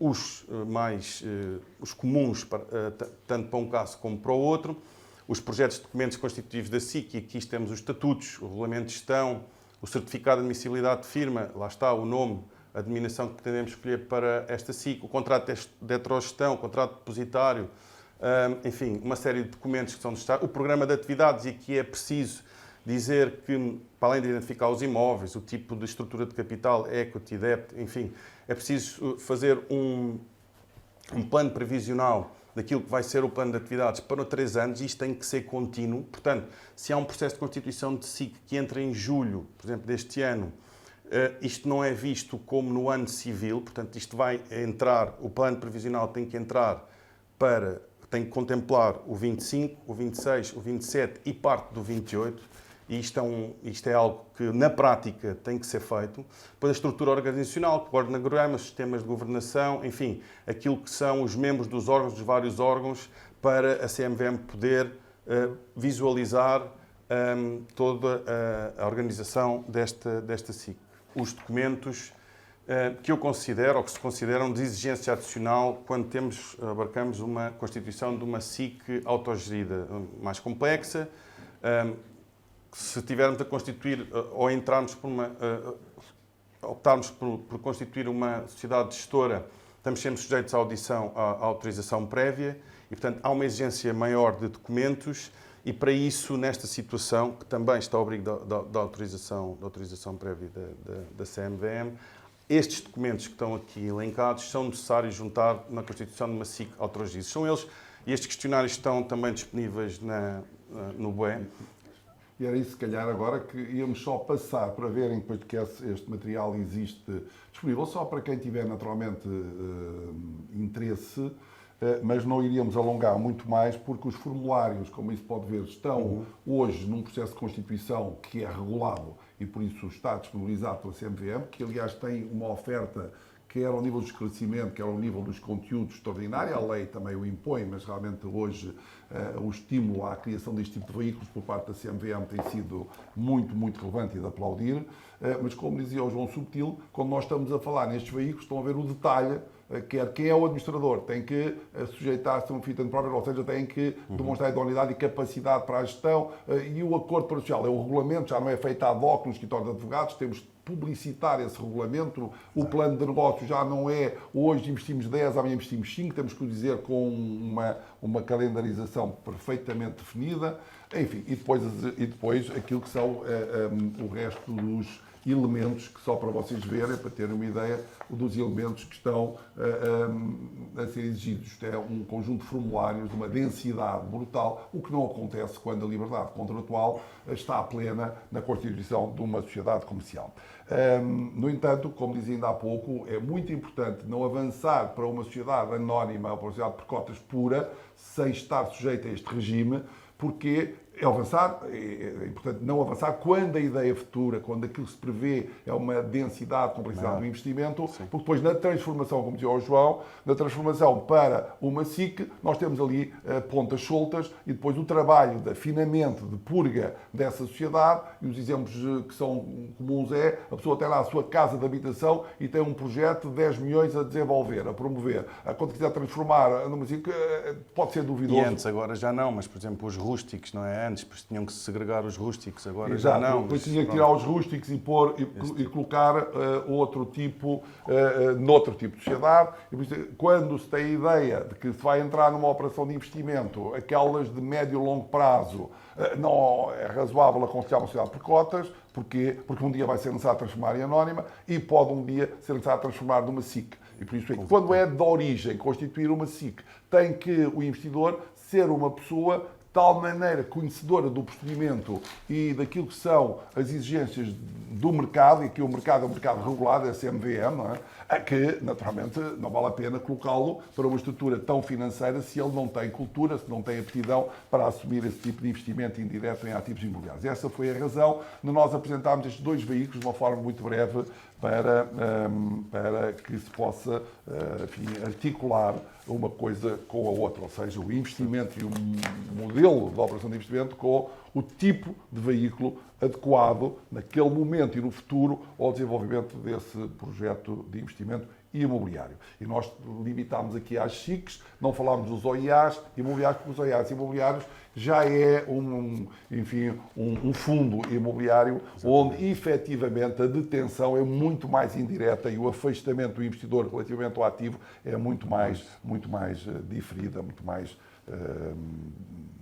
os comuns, tanto para um caso como para o outro. Os projetos de documentos constitutivos da SIC, e aqui temos os estatutos, o regulamento de gestão, o certificado de admissibilidade de firma, lá está o nome, a denominação que pretendemos escolher para esta SIC, o contrato de heterogestão, o contrato depositário, enfim, uma série de documentos que são necessários, o programa de atividades, e aqui é preciso dizer que, para além de identificar os imóveis, o tipo de estrutura de capital, equity, debt, enfim, é preciso fazer um plano previsional daquilo que vai ser o plano de atividades para 3 anos, e isto tem que ser contínuo. Portanto, se há um processo de constituição de SIC que entra em julho, por exemplo, deste ano, isto não é visto como no ano civil, portanto, isto vai entrar, o plano previsional tem que entrar tem que contemplar o 25, o 26, o 27 e parte do 28, e isto é algo que, na prática, tem que ser feito. Depois a estrutura organizacional, que organograma, sistemas de governação, enfim, aquilo que são os membros dos órgãos, dos vários órgãos, para a CMVM poder visualizar toda a organização desta SIC. Os documentos que eu considero, ou que se consideram de exigência adicional quando abarcamos uma constituição de uma SIC autogerida mais complexa. Se tivermos a constituir ou optarmos por constituir uma sociedade gestora, estamos sempre sujeitos à autorização prévia, e, portanto, há uma exigência maior de documentos, e para isso, nesta situação, que também está ao abrigo da autorização prévia da CMVM, estes documentos que estão aqui elencados são necessários juntar na constituição de uma SIC autogerida. São eles, e estes questionários estão também disponíveis no BUE. E era isso, se calhar, agora que íamos só passar para verem depois que este material existe disponível, só para quem tiver naturalmente interesse, mas não iríamos alongar muito mais, porque os formulários, como isso pode ver, estão hoje num processo de constituição que é regulado e por isso está disponibilizado pela CMVM, que aliás tem uma oferta quer ao nível do esclarecimento, quer ao nível dos conteúdos extraordinária. A lei também o impõe, mas realmente hoje o estímulo à criação deste tipo de veículos por parte da CMVM tem sido muito, muito relevante e de aplaudir. Mas, como dizia o João Subtil, quando nós estamos a falar nestes veículos, estão a ver o detalhe, quer quem é o administrador, tem que sujeitar-se a um fit and proper, ou seja, tem que demonstrar idoneidade e capacidade para a gestão, e o acordo parcial é o regulamento, já não é feito ad hoc no escritório de advogados, temos de publicitar esse regulamento, o plano de negócio já não é hoje investimos 10, amanhã investimos 5, temos que o dizer com uma calendarização perfeitamente definida, enfim, e depois aquilo que são o resto dos elementos, que só para vocês verem, para terem uma ideia, dos elementos que estão a ser exigidos. Isto é um conjunto de formulários de uma densidade brutal, o que não acontece quando a liberdade contratual está plena na constituição de uma sociedade comercial. No entanto, como dizia ainda há pouco, é muito importante não avançar para uma sociedade anónima ou para uma sociedade por cotas pura, sem estar sujeita a este regime, porque é avançar, é importante não avançar quando a ideia futura, quando aquilo que se prevê é uma densidade, complexidade do investimento, porque depois na transformação, como dizia o João, na transformação para uma SIC, nós temos ali pontas soltas e depois o trabalho de afinamento, de purga dessa sociedade, e os exemplos que são comuns é, a pessoa tem lá a sua casa de habitação e tem um projeto de 10 milhões a desenvolver, a promover. Quando quiser transformar numa SIC, pode ser duvidoso. E antes, agora já não, mas por exemplo os rústicos, não é? Antes tinham que segregar os rústicos, agora já não. Depois tinha que tirar os rústicos e colocar outro tipo, noutro tipo de sociedade. E, quando se tem a ideia de que se vai entrar numa operação de investimento, aquelas de médio e longo prazo, não é razoável aconselhar uma sociedade por cotas. Porquê? Porque um dia vai ser necessário transformar em anónima e pode um dia ser necessário transformar numa SIC. E por isso é que, quando é de origem constituir uma SIC, tem que o investidor ser uma pessoa tal maneira conhecedora do procedimento e daquilo que são as exigências do mercado, e aqui o mercado é um mercado regulado, é CMVM, não é? Que, naturalmente, não vale a pena colocá-lo para uma estrutura tão financeira se ele não tem cultura, se não tem aptidão para assumir esse tipo de investimento indireto em ativos imobiliários. Essa foi a razão de nós apresentarmos estes dois veículos de uma forma muito breve para que se possa, enfim, articular uma coisa com a outra, ou seja, o investimento e o modelo de operação de investimento com o tipo de veículo adequado naquele momento e no futuro ao desenvolvimento desse projeto de investimento imobiliário. E nós limitámos aqui às SICs, não falámos dos OIAs imobiliários, porque os OIAs imobiliários já é um fundo imobiliário. Exatamente. Onde efetivamente a detenção é muito mais indireta e o afastamento do investidor relativamente ao ativo é muito mais diferida, muito mais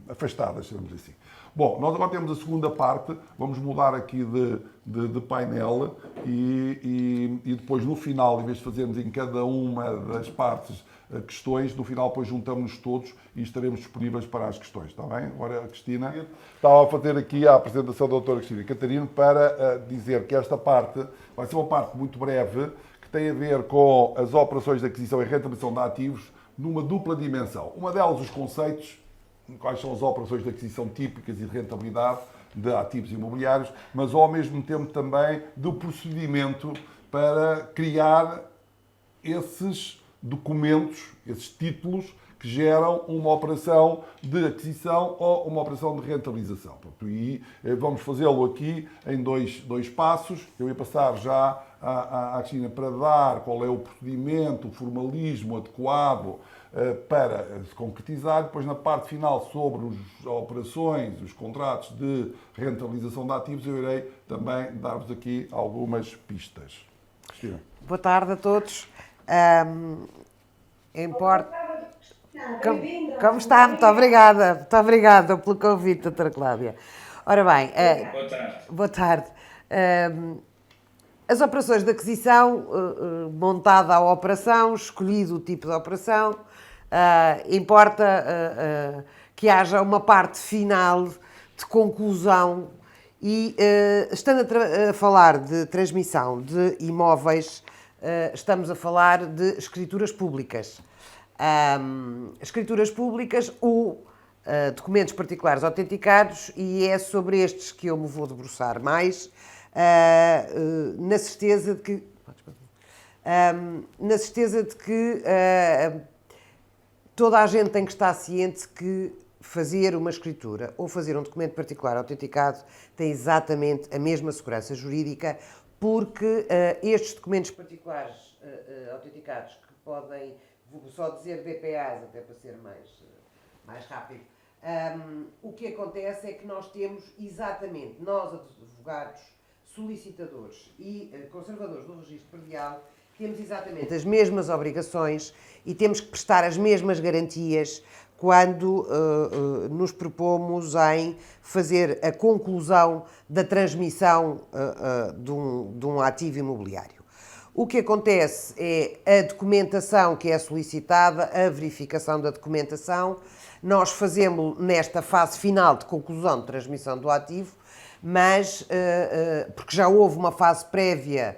afastada, chamamos assim. Bom, nós agora temos a segunda parte, vamos mudar aqui de painel e depois no final, em vez de fazermos em cada uma das partes questões, no final depois juntamos-nos todos e estaremos disponíveis para as questões, está bem? Agora a Cristina estava a fazer aqui a apresentação da doutora Cristina Catarino para dizer que esta parte vai ser uma parte muito breve que tem a ver com as operações de aquisição e rentabilização de ativos numa dupla dimensão. Uma delas, os conceitos, quais são as operações de aquisição típicas e de rentabilidade de ativos imobiliários, mas ao mesmo tempo também do procedimento para criar esses documentos, esses títulos que geram uma operação de aquisição ou uma operação de rentabilização. E vamos fazê-lo aqui em dois passos. Eu ia passar já à Cristina para dar qual é o procedimento, o formalismo adequado para se concretizar. Depois, na parte final, sobre as operações, os contratos de rentabilização de ativos, eu irei também dar-vos aqui algumas pistas. Cristina. Boa tarde a todos. Como está? Muito obrigada pelo convite, doutora Cláudia. Ora bem, boa tarde. As operações de aquisição, montada a operação, escolhido o tipo de operação, importa que haja uma parte final de conclusão e, estando a falar de transmissão de imóveis, estamos a falar de escrituras públicas. Escrituras públicas ou documentos particulares autenticados, e é sobre estes que eu me vou debruçar mais, na certeza de que toda a gente tem que estar ciente que fazer uma escritura ou fazer um documento particular autenticado tem exatamente a mesma segurança jurídica, porque estes documentos particulares autenticados, que podem, vou só dizer DPAs, até para ser mais rápido, o que acontece é que nós temos exatamente, nós advogados, solicitadores e conservadores do registro predial, temos exatamente as mesmas obrigações e temos que prestar as mesmas garantias quando nos propomos em fazer a conclusão da transmissão de um ativo imobiliário. O que acontece é a documentação que é solicitada, a verificação da documentação. Nós fazemos nesta fase final de conclusão de transmissão do ativo, mas porque já houve uma fase prévia,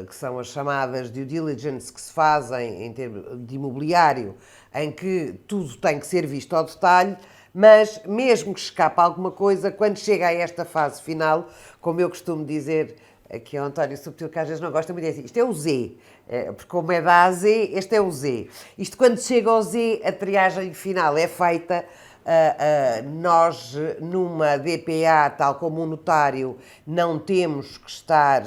que são as chamadas due diligence, que se fazem em termos de imobiliário, em que tudo tem que ser visto ao detalhe, mas mesmo que escape alguma coisa, quando chega a esta fase final, como eu costumo dizer, aqui é o António Subtil, que às vezes não gosta muito, dizer isto é o Z, porque como é da A a Z, este é o Z. Isto, quando chega ao Z, a triagem final é feita. Nós, numa DPA, tal como um notário, não temos que estar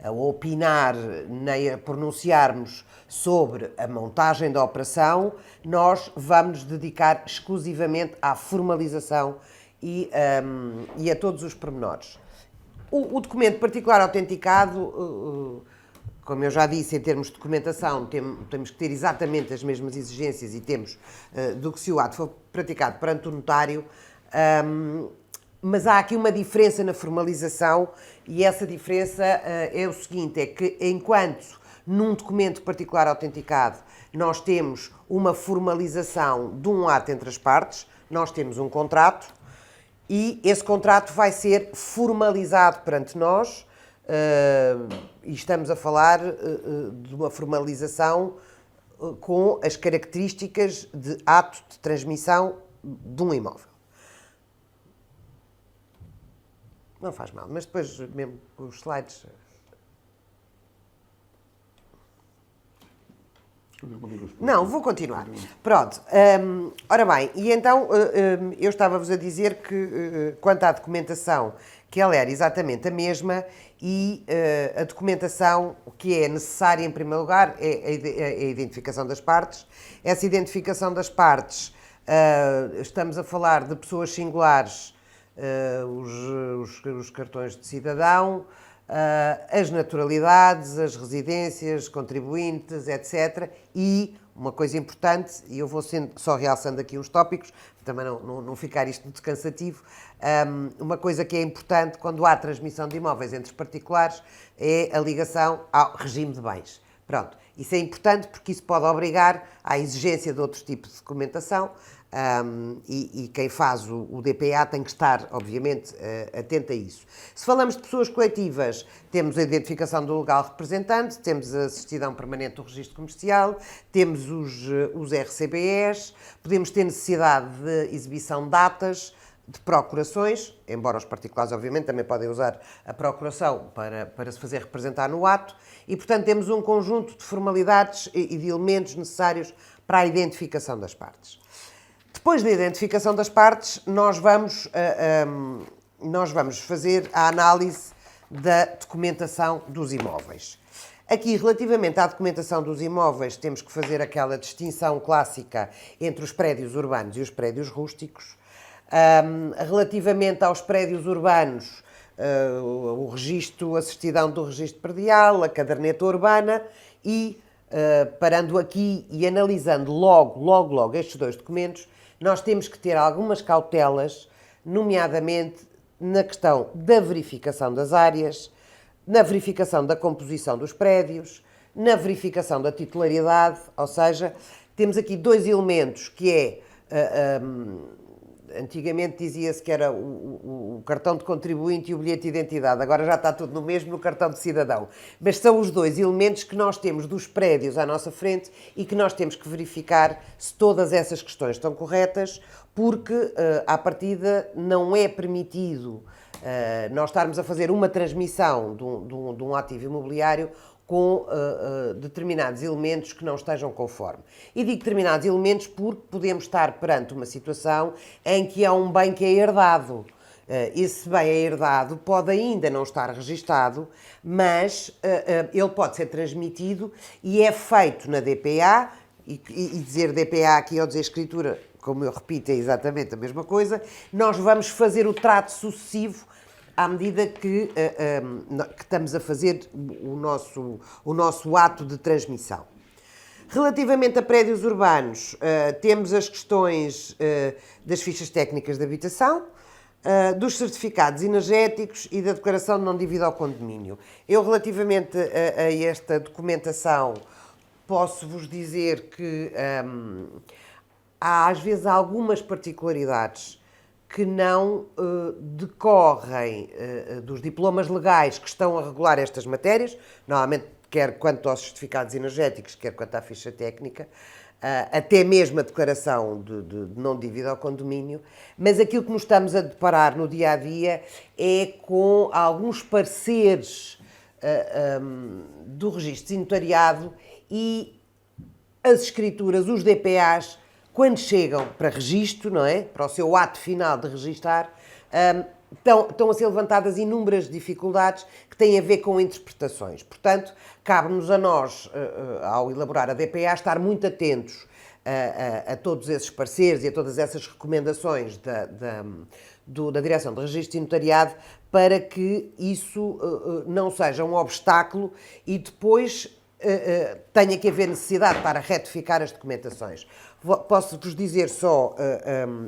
a opinar nem a pronunciarmos sobre a montagem da operação. Nós vamos nos dedicar exclusivamente à formalização e a todos os pormenores. O documento particular autenticado, como eu já disse, em termos de documentação, temos que ter exatamente as mesmas exigências e temos do que se o ato for praticado perante o notário, mas há aqui uma diferença na formalização, e essa diferença é o seguinte, é que enquanto num documento particular autenticado nós temos uma formalização de um ato entre as partes, nós temos um contrato e esse contrato vai ser formalizado perante nós e estamos a falar de uma formalização com as características de ato de transmissão de um imóvel. Não faz mal, mas depois mesmo os slides... Não, vou continuar. Pronto. Ora bem, e então eu estava-vos a dizer que quanto à documentação, que ela era exatamente a mesma e a documentação que é necessária em primeiro lugar é a identificação das partes. Essa identificação das partes, estamos a falar de pessoas singulares, os cartões de cidadão, as naturalidades, as residências, contribuintes, etc. E uma coisa importante, e eu vou só realçando aqui uns tópicos, também não ficar isto muito cansativo, uma coisa que é importante quando há transmissão de imóveis entre particulares é a ligação ao regime de bens. Pronto, isso é importante porque isso pode obrigar à exigência de outros tipos de documentação e quem faz o DPA tem que estar, obviamente, atento a isso. Se falamos de pessoas coletivas, temos a identificação do legal representante, temos a certidão permanente do registro comercial, temos os RCBEs, podemos ter necessidade de exibição de datas, de procurações, embora os particulares, obviamente, também podem usar a procuração para se fazer representar no ato, e, portanto, temos um conjunto de formalidades e de elementos necessários para a identificação das partes. Depois da identificação das partes, nós vamos fazer a análise da documentação dos imóveis. Aqui, relativamente à documentação dos imóveis, temos que fazer aquela distinção clássica entre os prédios urbanos e os prédios rústicos. Relativamente aos prédios urbanos, o registro, a certidão do registro predial, a caderneta urbana e, parando aqui e analisando logo estes dois documentos, nós temos que ter algumas cautelas, nomeadamente na questão da verificação das áreas, na verificação da composição dos prédios, na verificação da titularidade, ou seja, temos aqui dois elementos que é... Antigamente dizia-se que era o cartão de contribuinte e o bilhete de identidade. Agora já está tudo no mesmo no cartão de cidadão. Mas são os dois elementos que nós temos dos prédios à nossa frente e que nós temos que verificar se todas essas questões estão corretas, porque, à partida, não é permitido nós estarmos a fazer uma transmissão de um ativo imobiliário com determinados elementos que não estejam conforme. E digo determinados elementos porque podemos estar perante uma situação em que há um bem que é herdado. Esse bem é herdado, pode ainda não estar registado, mas ele pode ser transmitido e é feito na DPA, e dizer DPA aqui ou dizer escritura, como eu repito, é exatamente a mesma coisa. Nós vamos fazer o trato sucessivo à medida que estamos a fazer o nosso ato de transmissão. Relativamente a prédios urbanos, temos as questões das fichas técnicas de habitação, dos certificados energéticos e da declaração de não dívida ao condomínio. Eu, relativamente a esta documentação, posso-vos dizer que há, às vezes, algumas particularidades que não decorrem dos diplomas legais que estão a regular estas matérias, normalmente quer quanto aos certificados energéticos, quer quanto à ficha técnica, até mesmo a declaração de não dívida ao condomínio, mas aquilo que nos estamos a deparar no dia-a-dia é com alguns pareceres do registro de notariado e as escrituras, os DPAs, quando chegam para registro, não é? Para o seu ato final de registar, estão a ser levantadas inúmeras dificuldades que têm a ver com interpretações. Portanto, cabe-nos a nós, ao elaborar a DPA, estar muito atentos a todos esses pareceres e a todas essas recomendações da Direção de Registro e Notariado para que isso não seja um obstáculo e depois tenha que haver necessidade para retificar as documentações. Posso-vos dizer só,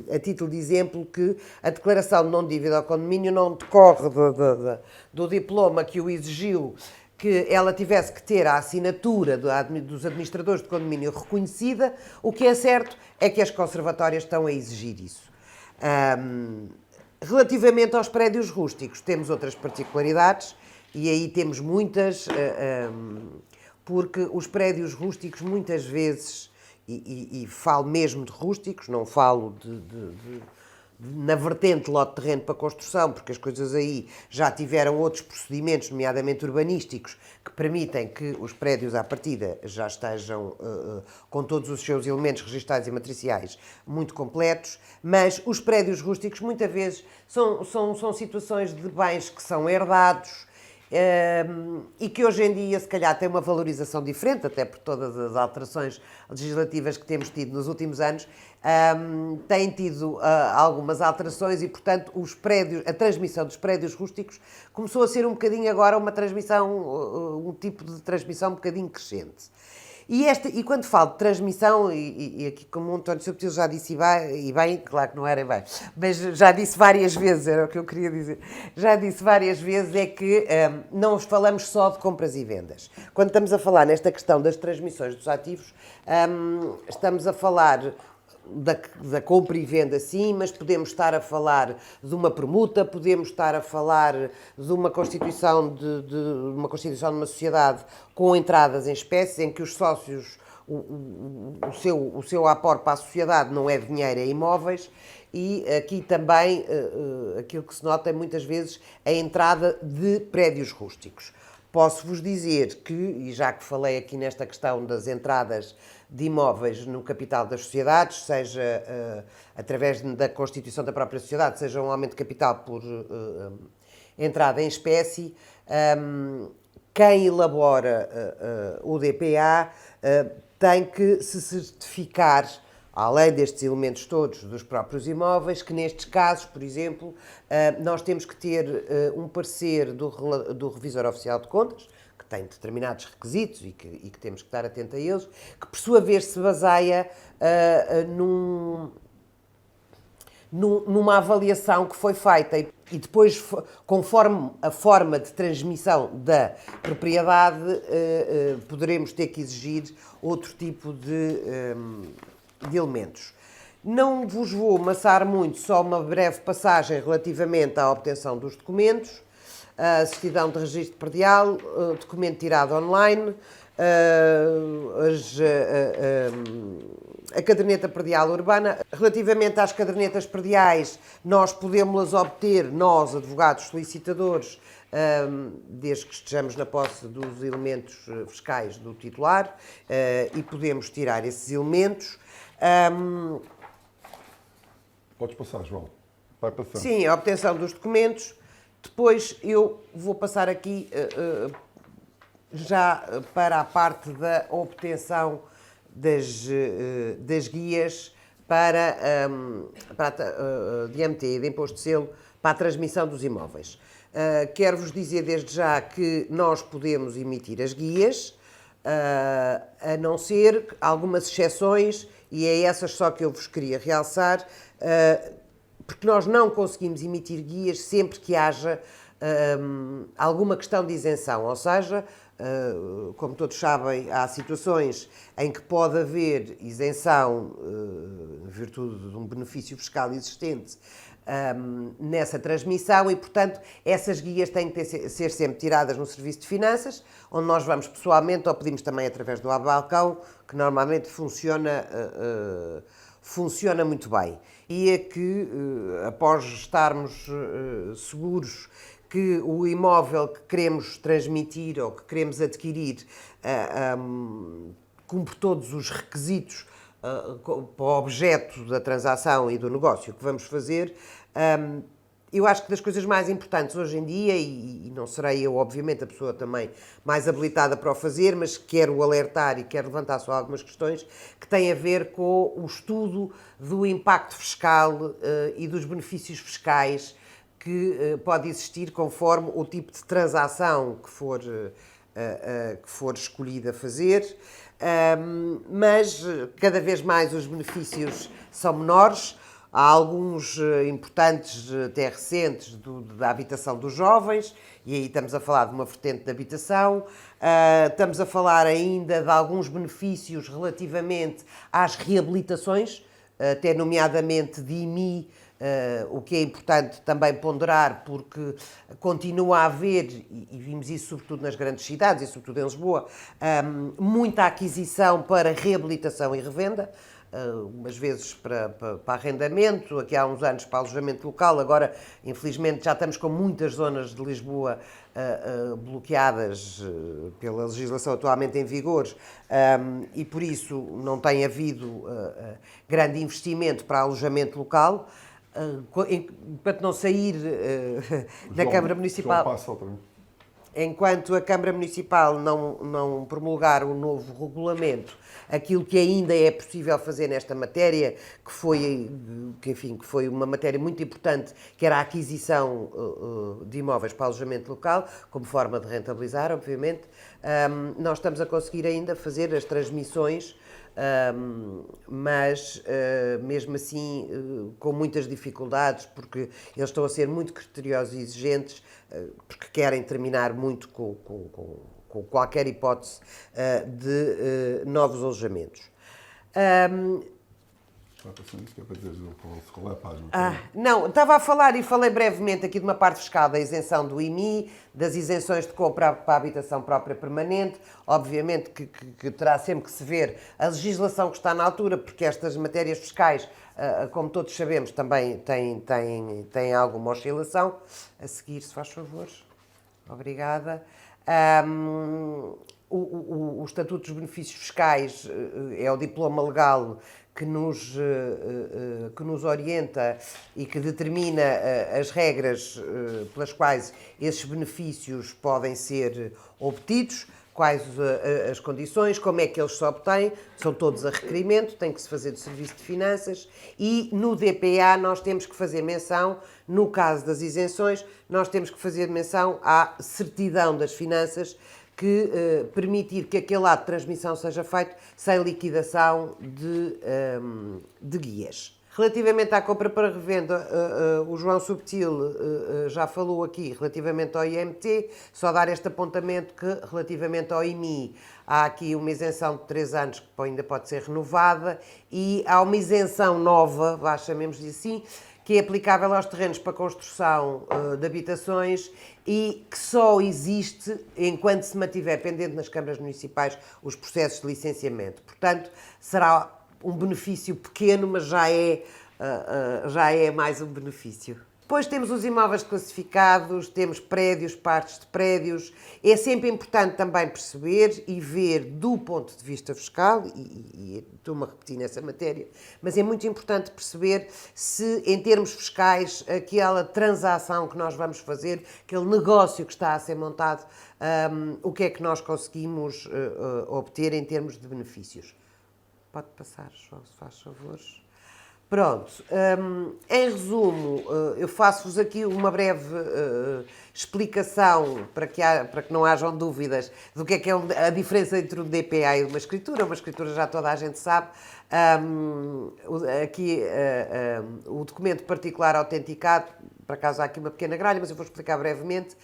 a título de exemplo, que a declaração de não dívida ao condomínio não decorre do diploma que o exigiu que ela tivesse que ter a assinatura dos administradores de condomínio reconhecida. O que é certo é que as conservatórias estão a exigir isso. Relativamente aos prédios rústicos, temos outras particularidades e aí temos muitas, porque os prédios rústicos muitas vezes, e falo mesmo de rústicos, não falo na vertente lote de terreno para construção, porque as coisas aí já tiveram outros procedimentos, nomeadamente urbanísticos, que permitem que os prédios à partida já estejam com todos os seus elementos registados e matriciais muito completos, mas os prédios rústicos muitas vezes são situações de bens que são herdados, e que hoje em dia se calhar tem uma valorização diferente, até por todas as alterações legislativas que temos tido nos últimos anos, têm tido algumas alterações e, portanto, a transmissão dos prédios rústicos começou a ser um bocadinho agora uma transmissão, um tipo de transmissão um bocadinho crescente. E quando falo de transmissão, e aqui como o António Subtil já disse e bem, claro que não era bem, mas já disse várias vezes, era o que eu queria dizer, já disse várias vezes, é que não falamos só de compras e vendas. Quando estamos a falar nesta questão das transmissões dos ativos, estamos a falar da compra e venda, sim, mas podemos estar a falar de uma permuta, podemos estar a falar de uma constituição de uma sociedade com entradas em espécie, em que os sócios, o seu aporte para a sociedade não é dinheiro, é imóveis, e aqui também aquilo que se nota é muitas vezes a entrada de prédios rústicos. Posso-vos dizer que, e já que falei aqui nesta questão das entradas de imóveis no capital das sociedades, seja através da constituição da própria sociedade, seja um aumento de capital por entrada em espécie, quem elabora o DPA tem que se certificar, além destes elementos todos dos próprios imóveis, que nestes casos, por exemplo, nós temos que ter um parecer do revisor oficial de contas, que tem determinados requisitos e que temos que estar atento a eles, que por sua vez se baseia numa avaliação que foi feita e depois, conforme a forma de transmissão da propriedade, poderemos ter que exigir outro tipo de elementos. Não vos vou amassar muito, só uma breve passagem relativamente à obtenção dos documentos, a certidão de registro predial, documento tirado online, a caderneta predial urbana. Relativamente às cadernetas prediais, nós podemos-las obter, nós, advogados solicitadores, desde que estejamos na posse dos elementos fiscais do titular, e podemos tirar esses elementos. Podes passar, João. Vai passando. Sim, a obtenção dos documentos. Depois eu vou passar aqui já para a parte da obtenção das guias de MT e de imposto de selo para a transmissão dos imóveis. Quero-vos dizer desde já que nós podemos emitir as guias, a não ser algumas exceções, e é essas só que eu vos queria realçar, porque nós não conseguimos emitir guias sempre que haja alguma questão de isenção, ou seja, como todos sabem, há situações em que pode haver isenção em virtude de um benefício fiscal existente nessa transmissão e, portanto, essas guias têm que ser sempre tiradas no Serviço de Finanças, onde nós vamos pessoalmente ou pedimos também através do balcão, que normalmente funciona muito bem. E é que, após estarmos seguros que o imóvel que queremos transmitir ou que queremos adquirir cumpre todos os requisitos para o objeto da transação e do negócio que vamos fazer, eu acho que das coisas mais importantes hoje em dia, e não serei eu, obviamente, a pessoa também mais habilitada para o fazer, mas quero alertar e quero levantar só algumas questões que têm a ver com o estudo do impacto fiscal e dos benefícios fiscais que pode existir conforme o tipo de transação que for escolhida a fazer, mas cada vez mais os benefícios são menores. Há alguns importantes, até recentes, da habitação dos jovens, e aí estamos a falar de uma vertente de habitação. Estamos a falar ainda de alguns benefícios relativamente às reabilitações, até nomeadamente de IMI, O que é importante também ponderar, porque continua a haver, e vimos isso sobretudo nas grandes cidades, e sobretudo em Lisboa, muita aquisição para reabilitação e revenda, umas vezes para arrendamento, aqui há uns anos para alojamento local, agora infelizmente já estamos com muitas zonas de Lisboa bloqueadas pela legislação atualmente em vigor, e por isso não tem havido grande investimento para alojamento local. Enquanto não sair da Câmara Municipal, enquanto a Câmara Municipal não promulgar um novo regulamento, aquilo que ainda é possível fazer nesta matéria, que foi uma matéria muito importante, que era a aquisição de imóveis para alojamento local, como forma de rentabilizar, obviamente, nós estamos a conseguir ainda fazer as transmissões, mas mesmo assim com muitas dificuldades, porque eles estão a ser muito criteriosos e exigentes, porque querem terminar muito com qualquer hipótese de novos alojamentos. Não, estava a falar e falei brevemente aqui de uma parte fiscal da isenção do IMI, das isenções de compra para a habitação própria permanente. Obviamente que terá sempre que se ver a legislação que está na altura, porque estas matérias fiscais, como todos sabemos, também têm alguma oscilação. A seguir, se faz favor. Obrigada. O Estatuto dos Benefícios Fiscais é o diploma legal que nos orienta e que determina as regras pelas quais esses benefícios podem ser obtidos, quais as condições, como é que eles se obtêm, são todos a requerimento, tem que se fazer do Serviço de Finanças, e no DPA nós temos que fazer menção, no caso das isenções, nós temos que fazer menção à certidão das finanças, que permitir que aquele ato de transmissão seja feito sem liquidação de guias. Relativamente à compra para revenda, o João Subtil já falou aqui relativamente ao IMT, só dar este apontamento que relativamente ao IMI há aqui uma isenção de 3 anos que ainda pode ser renovada, e há uma isenção nova, chamemos-lhe assim, que é aplicável aos terrenos para construção de habitações e que só existe enquanto se mantiver pendente nas câmaras municipais os processos de licenciamento. Portanto, será um benefício pequeno, mas já é mais um benefício. Depois temos os imóveis classificados, temos prédios, partes de prédios. É sempre importante também perceber e ver do ponto de vista fiscal, e estou-me a repetir nessa matéria, mas é muito importante perceber se, em termos fiscais, aquela transação que nós vamos fazer, aquele negócio que está a ser montado, o que é que nós conseguimos obter em termos de benefícios. Pode passar, João, se faz favor. Pronto, em resumo, eu faço-vos aqui uma breve explicação para que não hajam dúvidas do que é a diferença entre um DPA e uma escritura. Uma escritura já toda a gente sabe. Aqui o documento particular autenticado, por acaso há aqui uma pequena gralha, mas eu vou explicar brevemente.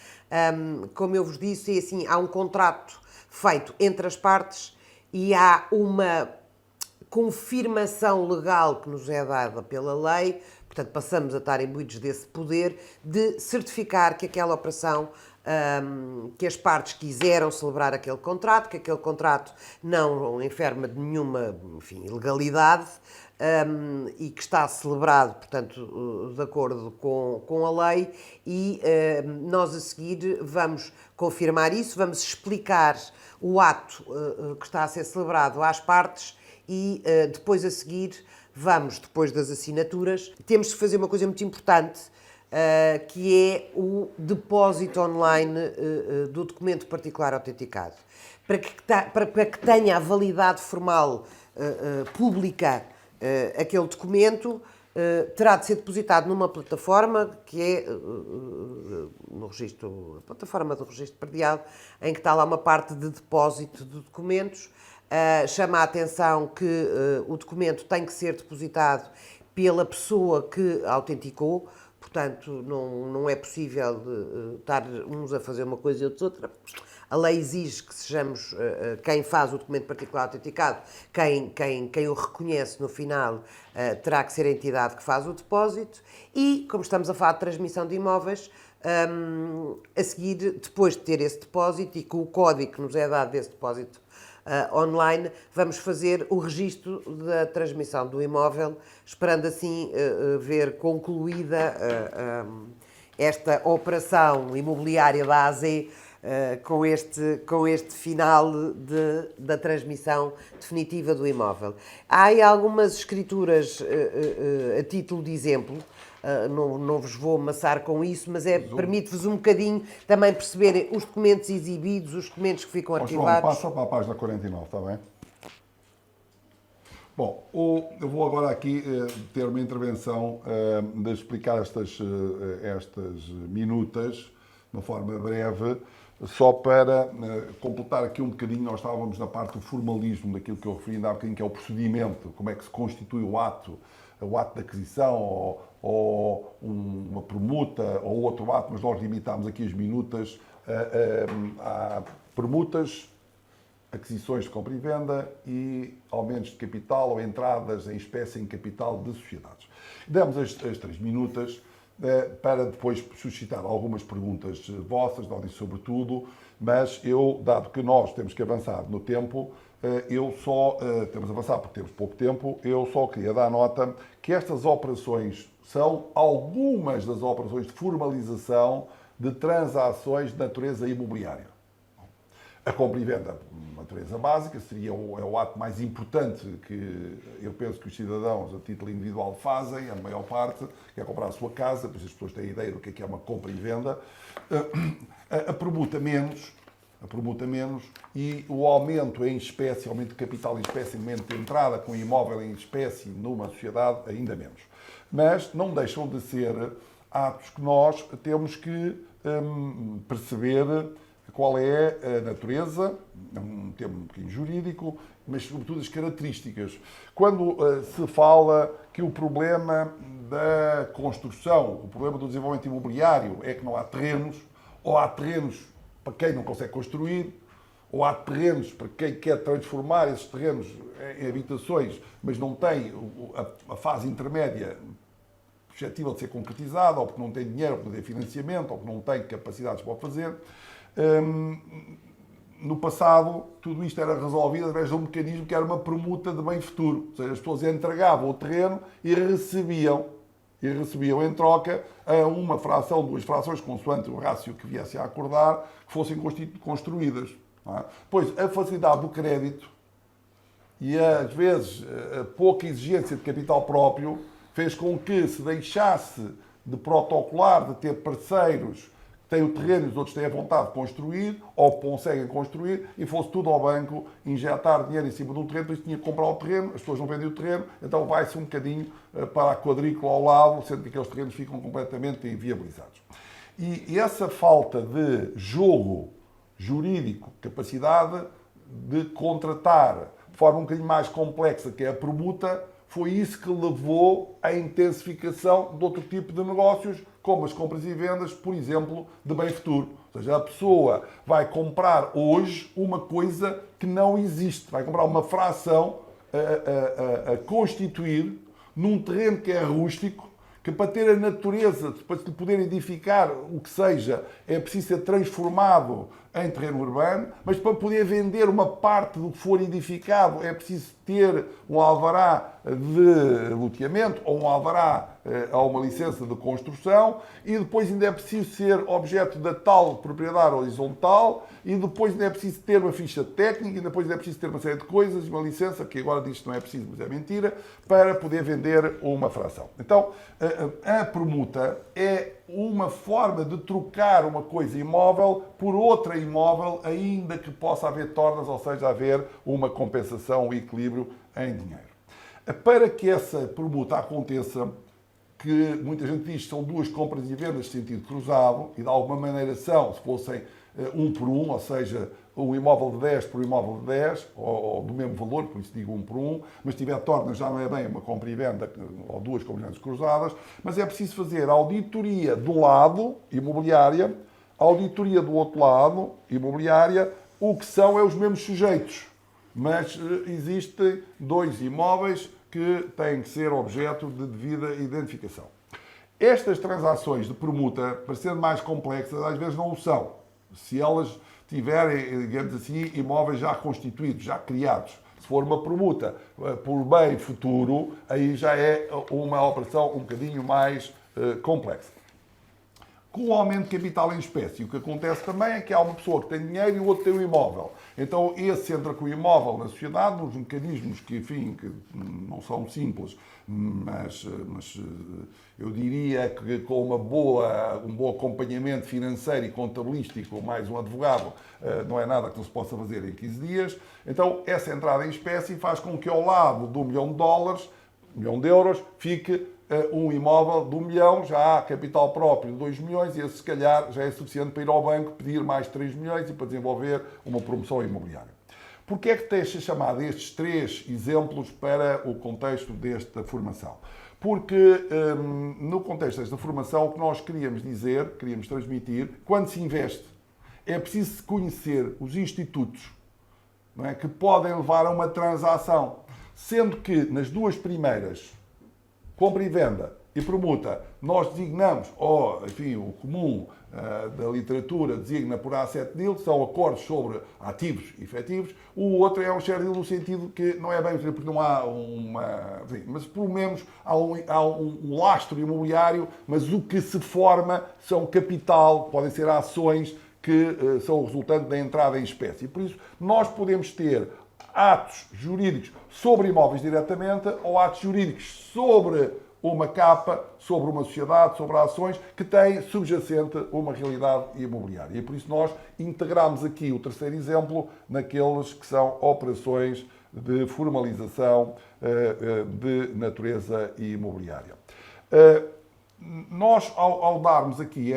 Como eu vos disse, é assim, há um contrato feito entre as partes e há uma confirmação legal que nos é dada pela lei, portanto passamos a estar imbuídos desse poder de certificar que aquela operação, que as partes quiseram celebrar aquele contrato, que aquele contrato não enferma de nenhuma, ilegalidade, e que está celebrado, portanto, de acordo com a lei, e nós a seguir vamos confirmar isso, vamos explicar o ato que está a ser celebrado às partes. E depois a seguir, depois das assinaturas, temos de fazer uma coisa muito importante, que é o depósito online do documento particular autenticado. Para que tenha a validade formal pública aquele documento, terá de ser depositado numa plataforma que é a plataforma do registro predial, em que está lá uma parte de depósito de documentos. Chama a atenção que o documento tem que ser depositado pela pessoa que autenticou, portanto não é possível estar uns a fazer uma coisa e outros outra. A lei exige que sejamos quem faz o documento particular autenticado, quem o reconhece no final, terá que ser a entidade que faz o depósito e, como estamos a falar de transmissão de imóveis, a seguir, depois de ter esse depósito e com o código que nos é dado desse depósito online, vamos fazer o registro da transmissão do imóvel, esperando assim ver concluída esta operação imobiliária da AZ com este final da transmissão definitiva do imóvel. Há aí algumas escrituras a título de exemplo. Não vos vou amassar com isso, mas permite-vos um bocadinho também perceberem os documentos exibidos, os documentos que ficam arquivados. João, passa para a página 49, está bem? Bom, eu vou agora aqui ter uma intervenção de explicar estas minutas de uma forma breve, só para completar aqui um bocadinho. Nós estávamos na parte do formalismo, daquilo que eu referi ainda há bocadinho, que é o procedimento, como é que se constitui o ato de aquisição ou uma permuta ou outro ato, mas nós limitámos aqui as minutas a permutas, aquisições de compra e venda e aumentos de capital ou entradas em espécie em capital de sociedades. Demos as 3 minutas para depois suscitar algumas perguntas vossas, não disse sobretudo, mas eu, dado que nós temos que avançar no tempo, temos a avançar porque temos pouco tempo, eu só queria dar nota que estas operações são algumas das operações de formalização de transações de natureza imobiliária. A compra e venda, natureza básica, seria o ato mais importante que eu penso que os cidadãos, a título individual, fazem, a maior parte, que é comprar a sua casa, pois as pessoas têm ideia do que é uma compra e venda. A permuta menos, e o aumento em espécie, aumento de capital em espécie, aumento de entrada com imóvel em espécie numa sociedade, ainda menos. Mas não deixam de ser atos que nós temos que perceber qual é a natureza, é um termo um bocadinho jurídico, mas sobretudo as características. Quando se fala que o problema da construção, o problema do desenvolvimento imobiliário é que não há terrenos, ou há terrenos para quem não consegue construir, ou há terrenos para quem quer transformar esses terrenos em habitações, mas não tem a fase intermédia suscetível de ser concretizada, ou porque não tem dinheiro para fazer financiamento, ou porque não tem capacidades para o fazer. No passado, tudo isto era resolvido através de um mecanismo que era uma permuta de bem futuro. Ou seja, as pessoas entregavam o terreno e recebiam em troca uma fração, 2 frações, consoante o rácio que viesse a acordar, que fossem construídas. Não é? Pois a facilidade do crédito e, às vezes, a pouca exigência de capital próprio fez com que se deixasse de protocolar, de ter parceiros que têm o terreno e os outros têm a vontade de construir ou conseguem construir e fosse tudo ao banco injetar dinheiro em cima de um terreno, por isso tinha que comprar o terreno, as pessoas não vendem o terreno, então vai-se um bocadinho para a quadrícula ao lado, sendo que aqueles terrenos ficam completamente inviabilizados. E essa falta de jogo jurídico, capacidade de contratar de forma um bocadinho mais complexa, que é a permuta, foi isso que levou à intensificação de outro tipo de negócios, como as compras e vendas, por exemplo, de bem futuro. Ou seja, a pessoa vai comprar hoje uma coisa que não existe. Vai comprar uma fração a constituir num terreno que é rústico, que para ter a natureza, para se poder edificar o que seja, é preciso ser transformado em terreno urbano, mas para poder vender uma parte do que for edificado é preciso ter um alvará de loteamento ou um alvará ou uma licença de construção e depois ainda é preciso ser objeto da tal propriedade horizontal e depois ainda é preciso ter uma ficha técnica e depois ainda é preciso ter uma série de coisas, uma licença, que agora diz que não é preciso, mas é mentira, para poder vender uma fração. Então, a permuta é uma forma de trocar uma coisa imóvel por outra imóvel, ainda que possa haver tornas, ou seja, haver uma compensação, um equilíbrio em dinheiro. Para que essa permuta aconteça, que muita gente diz que são 2 compras e vendas de sentido cruzado, e de alguma maneira são, se fossem 1 por 1, ou seja, um imóvel de 10 por um imóvel de 10, ou do mesmo valor, por isso digo 1 por 1, mas se tiver tornas já não é bem uma compra e venda, ou 2 compras e vendas cruzadas, mas é preciso fazer auditoria do lado imobiliária, auditoria do outro lado, imobiliária, o que são é os mesmos sujeitos. Mas existem 2 imóveis que têm que ser objeto de devida identificação. Estas transações de permuta, parecendo mais complexas, às vezes não o são. Se elas tiverem, digamos assim, imóveis já constituídos, já criados. Se for uma permuta por bem futuro, aí já é uma operação um bocadinho mais complexa. Com o aumento de capital em espécie, o que acontece também é que há uma pessoa que tem dinheiro e o outro tem um imóvel. Então, esse entra com o imóvel na sociedade, nos mecanismos que, enfim, que não são simples, mas eu diria que com um bom acompanhamento financeiro e contabilístico, mais um advogado, não é nada que não se possa fazer em 15 dias. Então, essa entrada em espécie faz com que ao lado do $1 milhão de euros, fique um imóvel de 1 milhão, já há capital próprio de 2 milhões e esse, se calhar, já é suficiente para ir ao banco pedir mais 3 milhões e para desenvolver uma promoção imobiliária. Porquê é que tens chamado estes 3 exemplos para o contexto desta formação? Porque no contexto desta formação o que nós queríamos dizer, queríamos transmitir, quando se investe, é preciso conhecer os institutos, não é, que podem levar a uma transação, sendo que nas 2 primeiras, compra e venda e permuta, nós designamos, ou enfim, o comum da literatura designa por asset deal, são acordos sobre ativos e efetivos. O outro é um share deal no sentido que não é bem, porque não há uma... Enfim, mas pelo menos há um lastro imobiliário, mas o que se forma são capital, podem ser ações que são o resultante da entrada em espécie. E por isso nós podemos ter atos jurídicos sobre imóveis diretamente ou atos jurídicos sobre uma capa, sobre uma sociedade, sobre ações que têm subjacente uma realidade imobiliária. E por isso nós integramos aqui o terceiro exemplo naqueles que são operações de formalização de natureza imobiliária. Nós, ao darmos aqui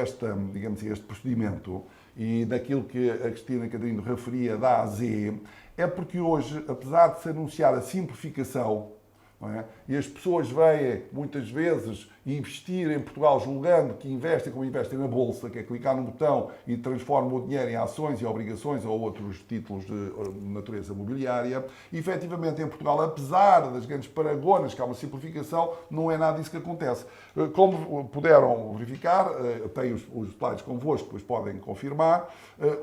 digamos, este procedimento e daquilo que a Cristina Catarino referia da A a Z, é porque hoje, apesar de se anunciar a simplificação, não é? E as pessoas vêm, muitas vezes, investir em Portugal julgando que investem como investem na Bolsa, que é clicar no botão e transformam o dinheiro em ações e obrigações ou outros títulos de natureza mobiliária. E, efetivamente, em Portugal, apesar das grandes paragonas, que há uma simplificação, não é nada disso que acontece. Como puderam verificar, tenho os slides convosco, depois podem confirmar,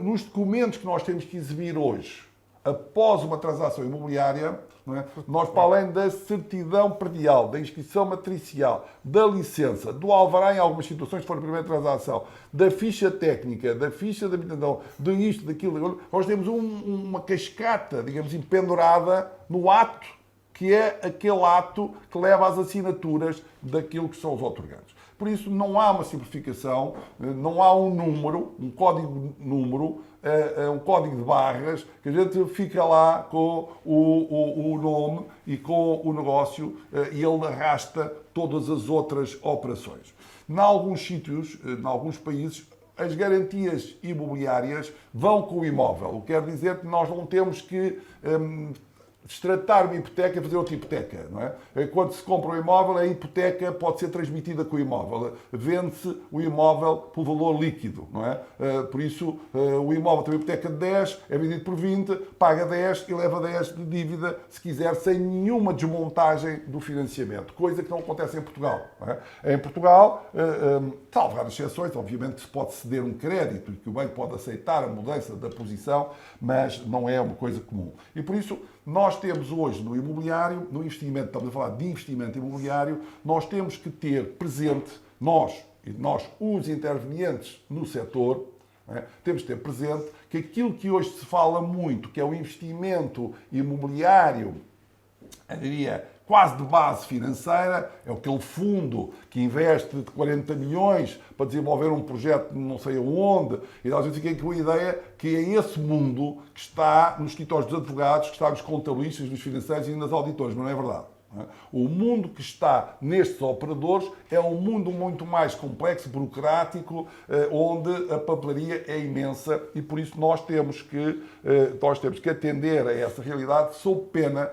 nos documentos que nós temos que exibir hoje, após uma transação imobiliária, não é? Nós, para além da certidão predial, da inscrição matricial, da licença, do alvará em algumas situações, se for a primeira transação, da ficha técnica, da ficha de habitação, de isto, daquilo, nós temos uma cascata, digamos, pendurada no ato, que é aquele ato que leva às assinaturas daquilo que são os outorgantes. Por isso, não há uma simplificação, não há um número, um código-número, um código de barras, que a gente fica lá com o nome e com o negócio e ele arrasta todas as outras operações. Em alguns sítios, em alguns países, as garantias imobiliárias vão com o imóvel. O que quer dizer que nós não temos que destratar uma hipoteca e fazer outra hipoteca, não é? Quando se compra um imóvel, a hipoteca pode ser transmitida com o imóvel. Vende-se o imóvel pelo valor líquido, não é? Por isso, o imóvel tem uma hipoteca de 10, é vendido por 20, paga 10 e leva 10 de dívida, se quiser, sem nenhuma desmontagem do financiamento. Coisa que não acontece em Portugal, não é? Em Portugal, salvo raras exceções, obviamente se pode ceder um crédito e que o banco pode aceitar a mudança da posição, mas não é uma coisa comum. E por isso, nós temos hoje no imobiliário, no investimento, estamos a falar de investimento imobiliário, nós temos que ter presente, nós, os intervenientes no setor, temos que ter presente que aquilo que hoje se fala muito, que é o investimento imobiliário, eu diria, quase de base financeira, é aquele fundo que investe de 40 milhões para desenvolver um projeto de não sei aonde, e nós fiquei com a ideia que é esse mundo que está nos escritórios dos advogados, que está nos contabilistas, nos financeiros e nas auditores, mas não é verdade. O mundo que está nestes operadores é um mundo muito mais complexo, burocrático, onde a papelaria é imensa e por isso nós temos que atender a essa realidade sob pena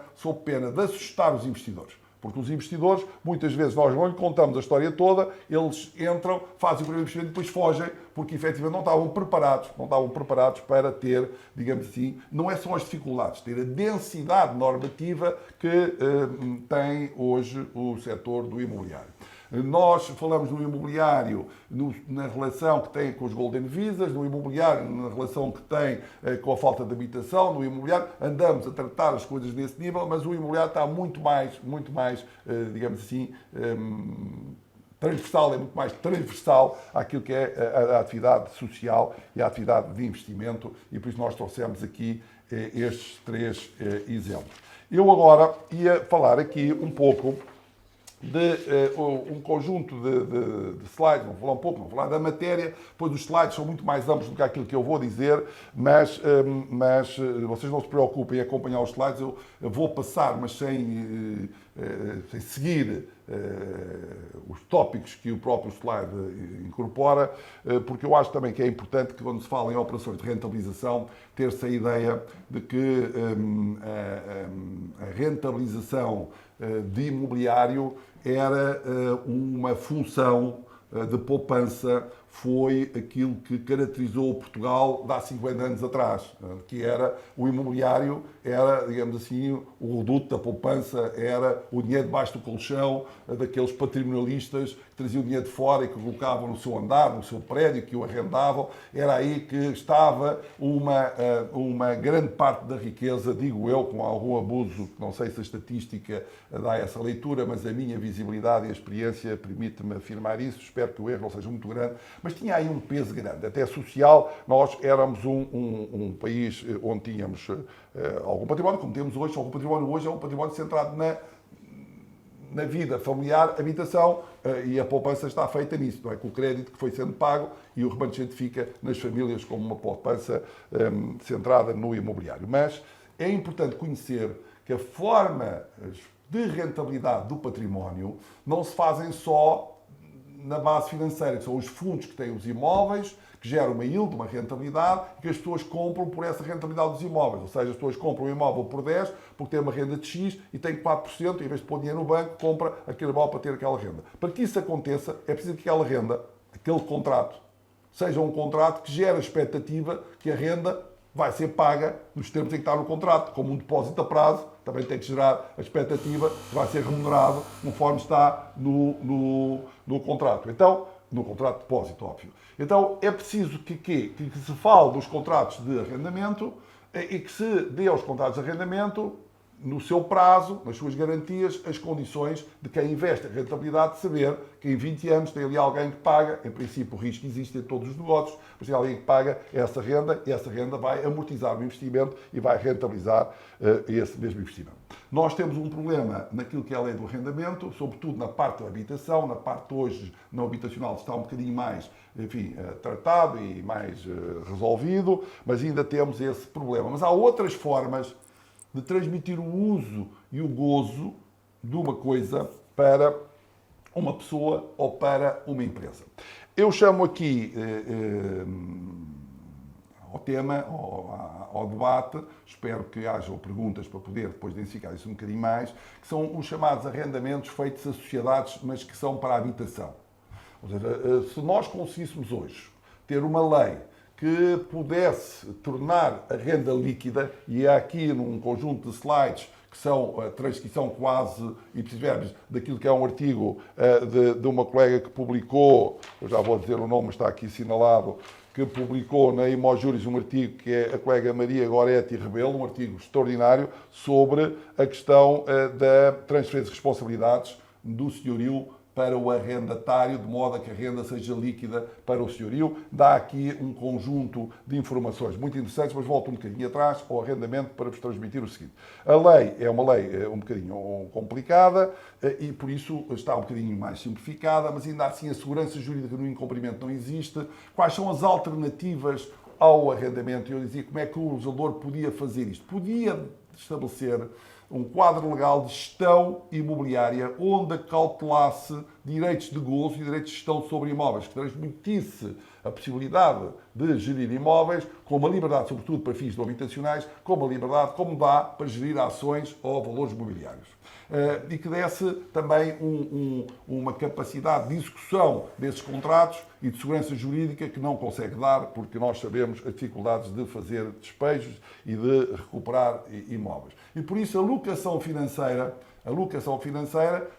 de assustar os investidores. Porque os investidores, muitas vezes, nós não lhe contamos a história toda, eles entram, fazem o primeiro investimento e depois fogem, porque efetivamente não estavam preparados para ter, digamos assim, não é só as dificuldades, ter a densidade normativa que tem hoje o setor do imobiliário. Nós falamos no imobiliário na relação que tem com os Golden Visas, no imobiliário na relação que tem com a falta de habitação, no imobiliário andamos a tratar as coisas nesse nível, mas o imobiliário está muito mais, digamos assim, transversal, é muito mais transversal àquilo que é a atividade social e a atividade de investimento, e por isso nós trouxemos aqui estes 3 exemplos. Eu agora ia falar aqui um pouco de um conjunto de slides, vou falar um pouco, vou falar da matéria, pois os slides são muito mais amplos do que aquilo que eu vou dizer, mas vocês não se preocupem em acompanhar os slides, eu vou passar, mas sem seguir os tópicos que o próprio slide incorpora, porque eu acho também que é importante que quando se fala em operações de rentabilização, ter-se a ideia de que a rentabilização de imobiliário era uma função de poupança, foi aquilo que caracterizou Portugal de há 50 anos atrás, que era o imobiliário, era, digamos assim, o reduto da poupança, era o dinheiro debaixo do colchão daqueles patrimonialistas que traziam dinheiro de fora e que colocavam no seu andar, no seu prédio, que o arrendavam. Era aí que estava uma grande parte da riqueza, digo eu, com algum abuso, não sei se a estatística dá essa leitura, mas a minha visibilidade e a experiência permite-me afirmar isso, espero que o erro não seja muito grande, mas tinha aí um peso grande, até social. Nós éramos um país onde tínhamos algum património, como temos hoje, algum património hoje é um património centrado na vida familiar, habitação, e a poupança está feita nisso, não é? Com o crédito que foi sendo pago e o remanescente fica nas famílias como uma poupança centrada no imobiliário. Mas é importante conhecer que a forma de rentabilidade do património não se fazem só na base financeira, que são os fundos que têm os imóveis, que geram uma yield, uma rentabilidade, e que as pessoas compram por essa rentabilidade dos imóveis. Ou seja, as pessoas compram um imóvel por 10, porque tem uma renda de X e tem 4%, e em vez de pôr dinheiro no banco, compra aquele imóvel para ter aquela renda. Para que isso aconteça, é preciso que aquela renda, aquele contrato, seja um contrato que gere a expectativa que a renda vai ser paga nos termos em que está no contrato, como um depósito a prazo, também tem que gerar a expectativa que vai ser remunerado conforme está no contrato. Então, no contrato de depósito, óbvio. Então, é preciso que se fale dos contratos de arrendamento e que se dê aos contratos de arrendamento, no seu prazo, nas suas garantias, as condições de quem investe a rentabilidade, de saber que em 20 anos tem ali alguém que paga, em princípio o risco existe em todos os negócios, mas tem alguém que paga essa renda e essa renda vai amortizar o investimento e vai rentabilizar esse mesmo investimento. Nós temos um problema naquilo que é a lei do arrendamento, sobretudo na parte da habitação, na parte hoje não habitacional está um bocadinho mais, enfim, tratado e mais resolvido, mas ainda temos esse problema. Mas há outras formas de transmitir o uso e o gozo de uma coisa para uma pessoa ou para uma empresa. Eu chamo aqui ao tema, ao debate, espero que hajam perguntas para poder depois densificar isso um bocadinho mais, que são os chamados arrendamentos feitos a sociedades, mas que são para a habitação. Ou seja, se nós conseguíssemos hoje ter uma lei que pudesse tornar a renda líquida, e há aqui num conjunto de slides que são a transcrição quase ipsis verbis daquilo que é um artigo de uma colega que publicou, eu já vou dizer o nome, está aqui assinalado, que publicou na Imojuris um artigo que é a colega Maria Goretti Rebelo, um artigo extraordinário sobre a questão da transferência de responsabilidades do senhorio para o arrendatário, de modo a que a renda seja líquida para o senhorio. Dá aqui um conjunto de informações muito interessantes, mas volto um bocadinho atrás ao arrendamento para vos transmitir o seguinte. A lei é uma lei um bocadinho complicada e, por isso, está um bocadinho mais simplificada, mas ainda assim a segurança jurídica no incumprimento não existe. Quais são as alternativas ao arrendamento? Eu dizia como é que o legislador podia fazer isto. Podia estabelecer um quadro legal de gestão imobiliária onde acautelasse direitos de gozo e direitos de gestão sobre imóveis, que transmitisse a possibilidade de gerir imóveis com uma liberdade, sobretudo para fins não habitacionais, com uma liberdade como dá para gerir ações ou valores mobiliários. E que desse também uma capacidade de execução desses contratos e de segurança jurídica que não consegue dar, porque nós sabemos as dificuldades de fazer despejos e de recuperar imóveis. E por isso a locação financeira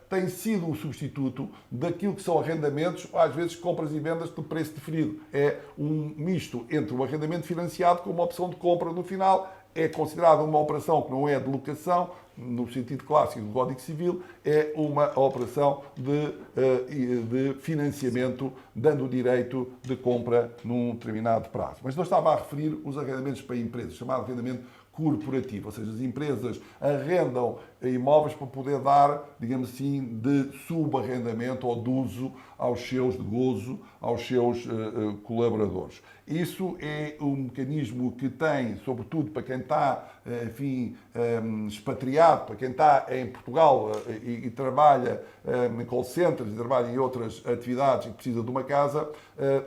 tem sido o substituto daquilo que são arrendamentos, às vezes compras e vendas de preço definido. É um misto entre o arrendamento financiado com uma opção de compra no final. É considerada uma operação que não é de locação, no sentido clássico do Código Civil, é uma operação de financiamento, dando o direito de compra num determinado prazo. Mas não estava a referir os arrendamentos para empresas, chamado arrendamento corporativo, ou seja, as empresas arrendam imóveis para poder dar, digamos assim, de subarrendamento ou de uso aos seus de gozo, aos seus colaboradores. Isso é um mecanismo que tem, sobretudo para quem está, enfim, expatriado, para quem está em Portugal e trabalha em call centers e trabalha em outras atividades e precisa de uma casa,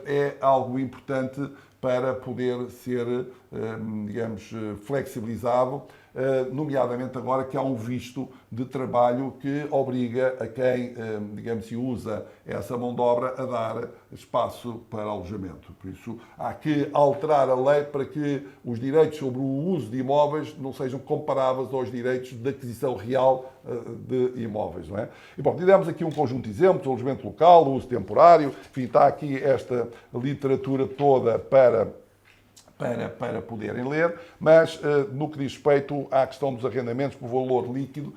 é algo importante para poder ser, digamos, flexibilizado, nomeadamente agora que há um visto de trabalho que obriga a quem, digamos, se usa essa mão de obra a dar espaço para alojamento. Por isso, há que alterar a lei para que os direitos sobre o uso de imóveis não sejam comparáveis aos direitos de aquisição real de imóveis, não é? E, bom, tivemos aqui um conjunto de exemplos, o alojamento local, o uso temporário, enfim, está aqui esta literatura toda para poderem ler, mas no que diz respeito à questão dos arrendamentos por valor líquido,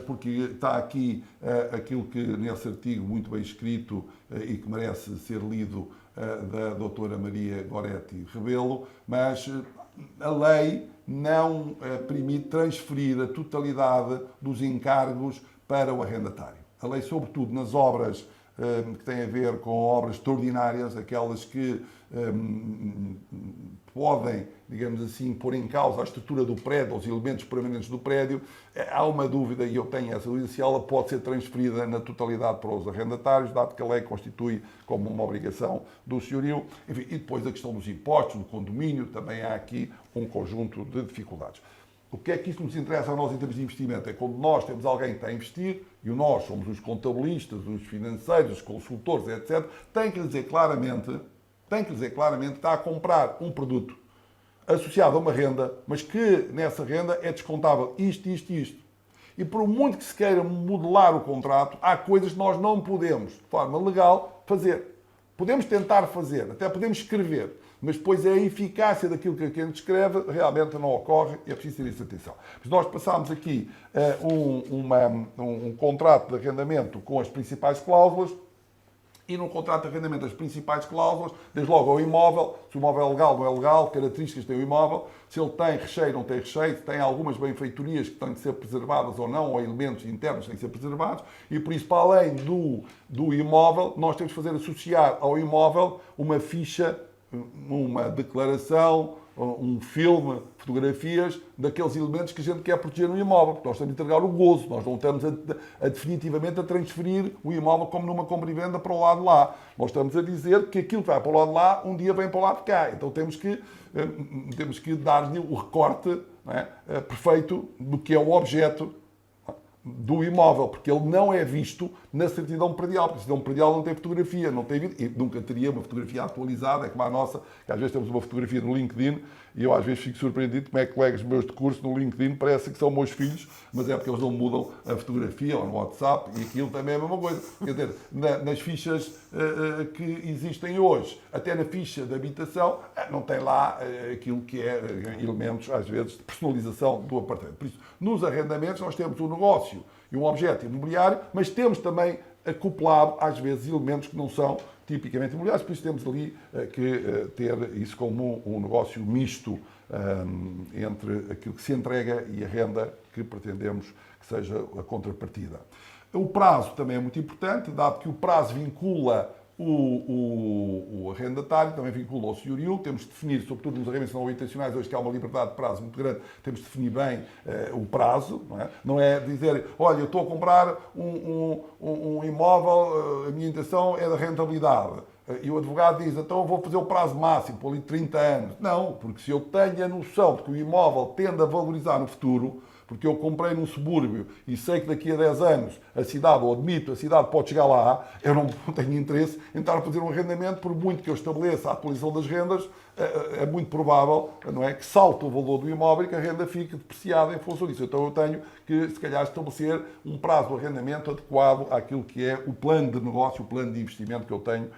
porque está aqui aquilo que nesse artigo muito bem escrito e que merece ser lido da doutora Maria Goretti Rebelo, mas a lei não permite transferir a totalidade dos encargos para o arrendatário. A lei, sobretudo nas obras que têm a ver com obras extraordinárias, aquelas que podem, digamos assim, pôr em causa a estrutura do prédio, os elementos permanentes do prédio, há uma dúvida, e eu tenho essa dúvida, se ela pode ser transferida na totalidade para os arrendatários, dado que a lei constitui como uma obrigação do senhorio. Enfim, e depois a questão dos impostos, do condomínio, também há aqui um conjunto de dificuldades. O que é que isto nos interessa a nós em termos de investimento? É quando nós temos alguém que está a investir, e nós somos os contabilistas, os financeiros, os consultores, etc., tem que dizer claramente que está a comprar um produto associado a uma renda, mas que nessa renda é descontável isto. E por muito que se queira modelar o contrato, há coisas que nós não podemos, de forma legal, fazer. Podemos tentar fazer, até podemos escrever, mas depois a eficácia daquilo que a gente escreve realmente não ocorre e é preciso ter isso atenção. Mas nós passámos aqui um contrato de arrendamento com as principais cláusulas. E num contrato de arrendamento as principais cláusulas, desde logo ao imóvel, se o imóvel é legal, não é legal, características tem o imóvel, se ele tem recheio, não tem recheio, se tem algumas benfeitorias que têm de ser preservadas ou não, ou elementos internos que têm de ser preservados, e por isso, para além do imóvel, nós temos que fazer associar ao imóvel uma ficha, uma declaração, um filme, fotografias daqueles elementos que a gente quer proteger no imóvel, porque nós estamos a entregar o gozo, nós não estamos definitivamente a transferir o imóvel como numa compra e venda para o lado de lá. Nós estamos a dizer que aquilo que vai para o lado de lá, um dia vem para o lado de cá. Então temos que dar-lhe o recorte, não é, perfeito do que é o objeto do imóvel, porque ele não é visto na certidão predial, porque a certidão predial não tem fotografia, não tem vídeo, e nunca teria uma fotografia atualizada, é como a nossa, que às vezes temos uma fotografia no LinkedIn, e eu às vezes fico surpreendido como é que colegas meus de curso no LinkedIn parecem que são meus filhos, mas é porque eles não mudam a fotografia ou no WhatsApp, e aquilo também é a mesma coisa. Quer dizer, nas fichas que existem hoje, até na ficha de habitação, não tem lá aquilo que é elementos, às vezes, de personalização do apartamento. Por isso, nos arrendamentos nós temos um negócio e um objeto imobiliário, mas temos também acoplado, às vezes, elementos que não são tipicamente imobiliários, por isso temos ali que ter isso como um negócio misto entre aquilo que se entrega e a renda que pretendemos que seja a contrapartida. O prazo também é muito importante, dado que o prazo vincula o arrendatário também vincula ao senhorio. Temos de definir, sobretudo nos arrendamentos não habitacionais, hoje que há uma liberdade de prazo muito grande, temos de definir bem o prazo. Não é dizer, olha, eu estou a comprar um imóvel, a minha intenção é da rentabilidade. E o advogado diz, então eu vou fazer o prazo máximo, por ali 30 anos. Não, porque se eu tenho a noção de que o imóvel tende a valorizar no futuro, porque eu comprei num subúrbio e sei que daqui a 10 anos a cidade, ou admito, a cidade pode chegar lá, eu não tenho interesse em estar a fazer um arrendamento, por muito que eu estabeleça a atualização das rendas, é muito provável, não é, que salte o valor do imóvel e que a renda fique depreciada em função disso. Então eu tenho que, se calhar, estabelecer um prazo de arrendamento adequado àquilo que é o plano de negócio, o plano de investimento que eu tenho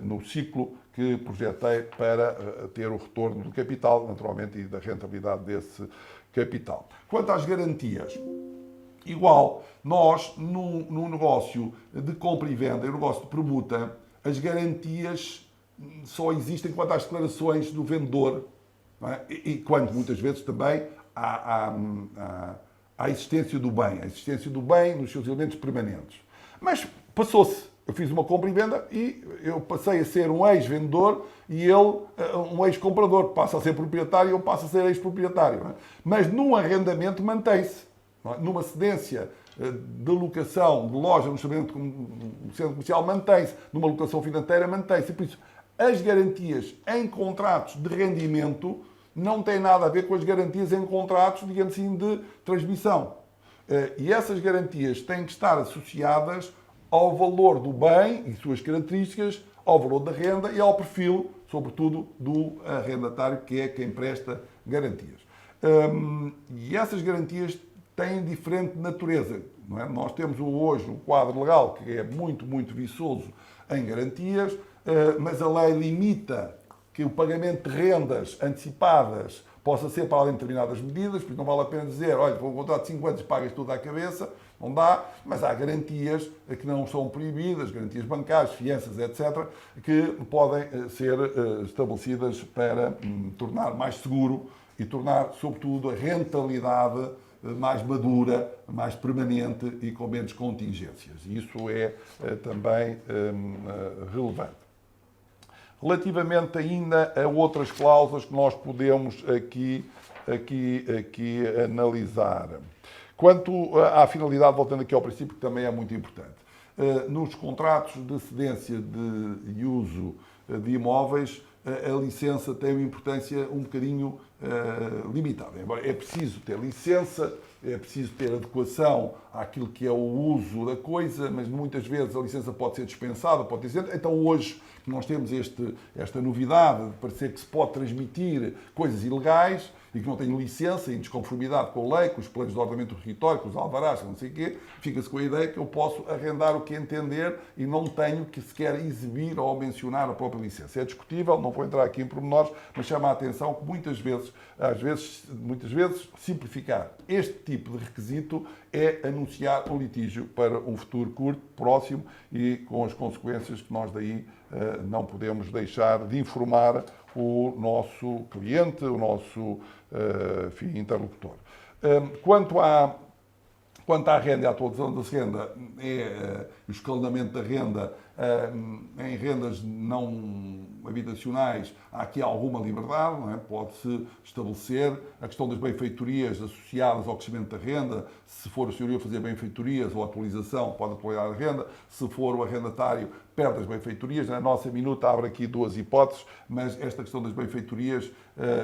no ciclo que projetei para ter o retorno do capital, naturalmente, e da rentabilidade desse capital. Quanto às garantias, igual, nós, no negócio de compra e venda, no negócio de permuta, as garantias só existem quanto às declarações do vendedor, não é? E quando, muitas vezes, também há a existência do bem nos seus elementos permanentes. Mas passou-se. Eu fiz uma compra e venda e eu passei a ser um ex-vendedor e ele um ex-comprador. Passa a ser proprietário e eu passo a ser ex-proprietário. Não é? Mas num arrendamento mantém-se. Não é? Numa cedência de locação de loja no centro comercial mantém-se. Numa locação financeira mantém-se. Por isso, as garantias em contratos de rendimento não têm nada a ver com as garantias em contratos, digamos assim, de transmissão. E essas garantias têm que estar associadas ao valor do bem e suas características, ao valor da renda e ao perfil, sobretudo, do arrendatário, que é quem presta garantias. E essas garantias têm diferente natureza. Não é? Nós temos hoje um quadro legal que é muito, muito viçoso em garantias, mas a lei limita que o pagamento de rendas antecipadas possa ser para além de determinadas medidas, porque não vale a pena dizer, olha, vou um contrato de 5 anos e pagas tudo à cabeça, não dá, mas há garantias que não são proibidas, garantias bancárias, fianças, etc., que podem ser estabelecidas para tornar mais seguro e tornar, sobretudo, a rentabilidade mais madura, mais permanente e com menos contingências. E isso é também relevante. Relativamente ainda a outras cláusulas que nós podemos aqui analisar. Quanto à finalidade, voltando aqui ao princípio, que também é muito importante. Nos contratos de cedência de uso de imóveis, a licença tem uma importância um bocadinho limitada. É preciso ter licença, é preciso ter adequação àquilo que é o uso da coisa, mas muitas vezes a licença pode ser dispensada, pode ser. Então hoje nós temos esta novidade de parecer que se pode transmitir coisas ilegais e que não têm licença, em desconformidade com a lei, com os planos de ordenamento do território, com os alvarás, não sei o quê, fica-se com a ideia que eu posso arrendar o que entender e não tenho que sequer exibir ou mencionar a própria licença. É discutível, não vou entrar aqui em pormenores, mas chama a atenção que muitas vezes, simplificar este tipo de requisito é anunciar o litígio para um futuro curto, próximo e com as consequências que nós daí não podemos deixar de informar o nosso cliente, o nosso interlocutor. Quanto à renda e à atualização da renda, o escalonamento da renda em rendas não habitacionais, há aqui alguma liberdade, não é? Pode-se estabelecer a questão das benfeitorias associadas ao crescimento da renda. Se for o senhorio a fazer benfeitorias ou atualização, pode atualizar a renda. Se for o arrendatário, perde as benfeitorias. Na nossa minuta abre aqui duas hipóteses, mas esta questão das benfeitorias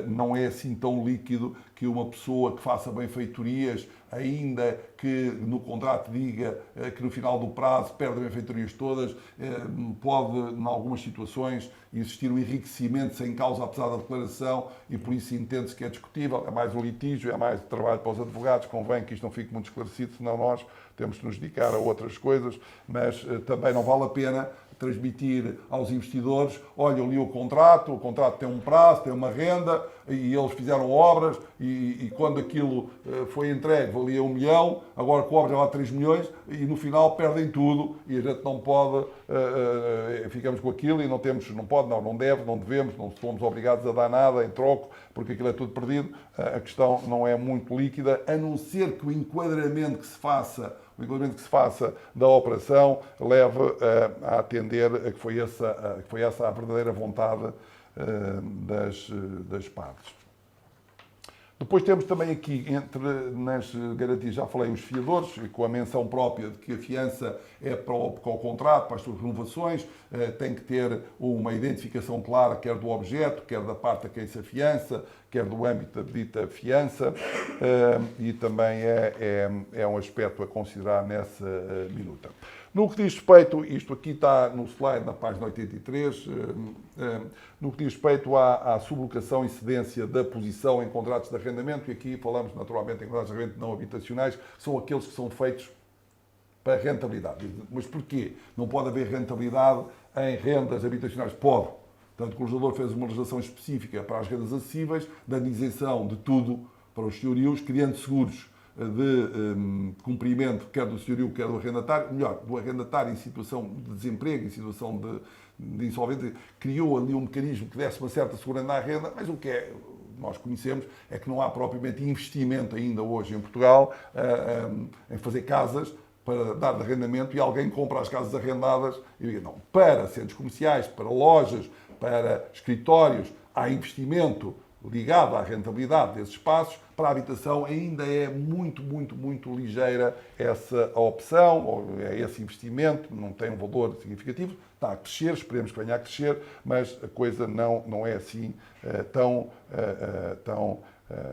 não é assim tão líquido que uma pessoa que faça benfeitorias, ainda que no contrato diga que no final do prazo perde as benfeitorias todas, pode, em algumas situações, existir um enriquecimento sem causa apesar da declaração e por isso entende-se que é discutível, é mais um litígio, é mais trabalho para os advogados, convém que isto não fique muito esclarecido, senão nós temos de nos dedicar a outras coisas, mas também não vale a pena transmitir aos investidores, olha, eu li o contrato tem um prazo, tem uma renda, e eles fizeram obras, e quando aquilo foi entregue valia 1 milhão, agora com obras já vale 3 milhões, e no final perdem tudo, e a gente não pode, ficamos com aquilo e não devemos, não somos obrigados a dar nada em troco, porque aquilo é tudo perdido. A questão não é muito líquida, a não ser que o enquadramento que se faça o enquadramento que se faça da operação leve a atender a que foi essa a verdadeira vontade das partes. Depois temos também aqui, nas garantias, já falei, os fiadores, com a menção própria de que a fiança é para o contrato, para as suas renovações, tem que ter uma identificação clara, quer do objeto, quer da parte a quem se afiança, quer do âmbito da dita fiança, e também é um aspecto a considerar nessa minuta. No que diz respeito, isto aqui está no slide, na página 83, no que diz respeito à sublocação e cedência da posição em contratos de arrendamento, e aqui falamos naturalmente em contratos de arrendamento não habitacionais, que são aqueles que são feitos para rentabilidade. Mas porquê? Não pode haver rentabilidade em rendas habitacionais? Pode. Portanto, o legislador fez uma legislação específica para as rendas acessíveis, dando isenção de tudo para os senhorios, criando seguros de cumprimento, quer do senhorio, quer do arrendatário, melhor, do arrendatário em situação de desemprego, em situação de insolvência, criou ali um mecanismo que desse uma certa segurança à renda, mas o que nós conhecemos é que não há propriamente investimento ainda hoje em Portugal em fazer casas para dar de arrendamento e alguém compra as casas arrendadas e não, para centros comerciais, para lojas, para escritórios, há investimento ligado à rentabilidade desses espaços. Para a habitação ainda é muito ligeira essa opção, ou esse investimento, não tem um valor significativo, está a crescer, esperemos que venha a crescer, mas a coisa não é assim tão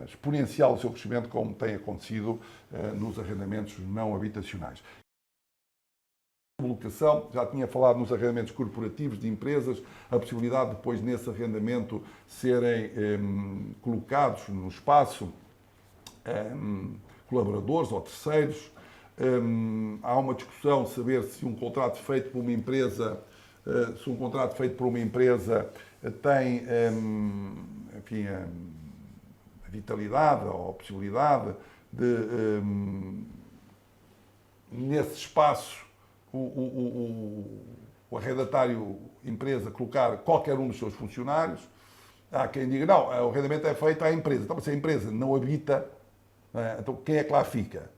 exponencial o seu crescimento como tem acontecido nos arrendamentos não habitacionais. Já tinha falado nos arrendamentos corporativos de empresas, a possibilidade de depois nesse arrendamento serem colocados no espaço colaboradores ou terceiros. Há uma discussão saber se um contrato feito por uma empresa, tem, enfim, a vitalidade ou a possibilidade de, nesse espaço, o arrendatário empresa colocar qualquer um dos seus funcionários. Há quem diga, não, o arrendamento é feito à empresa. Então, se a empresa não habita, então quem é que lá fica?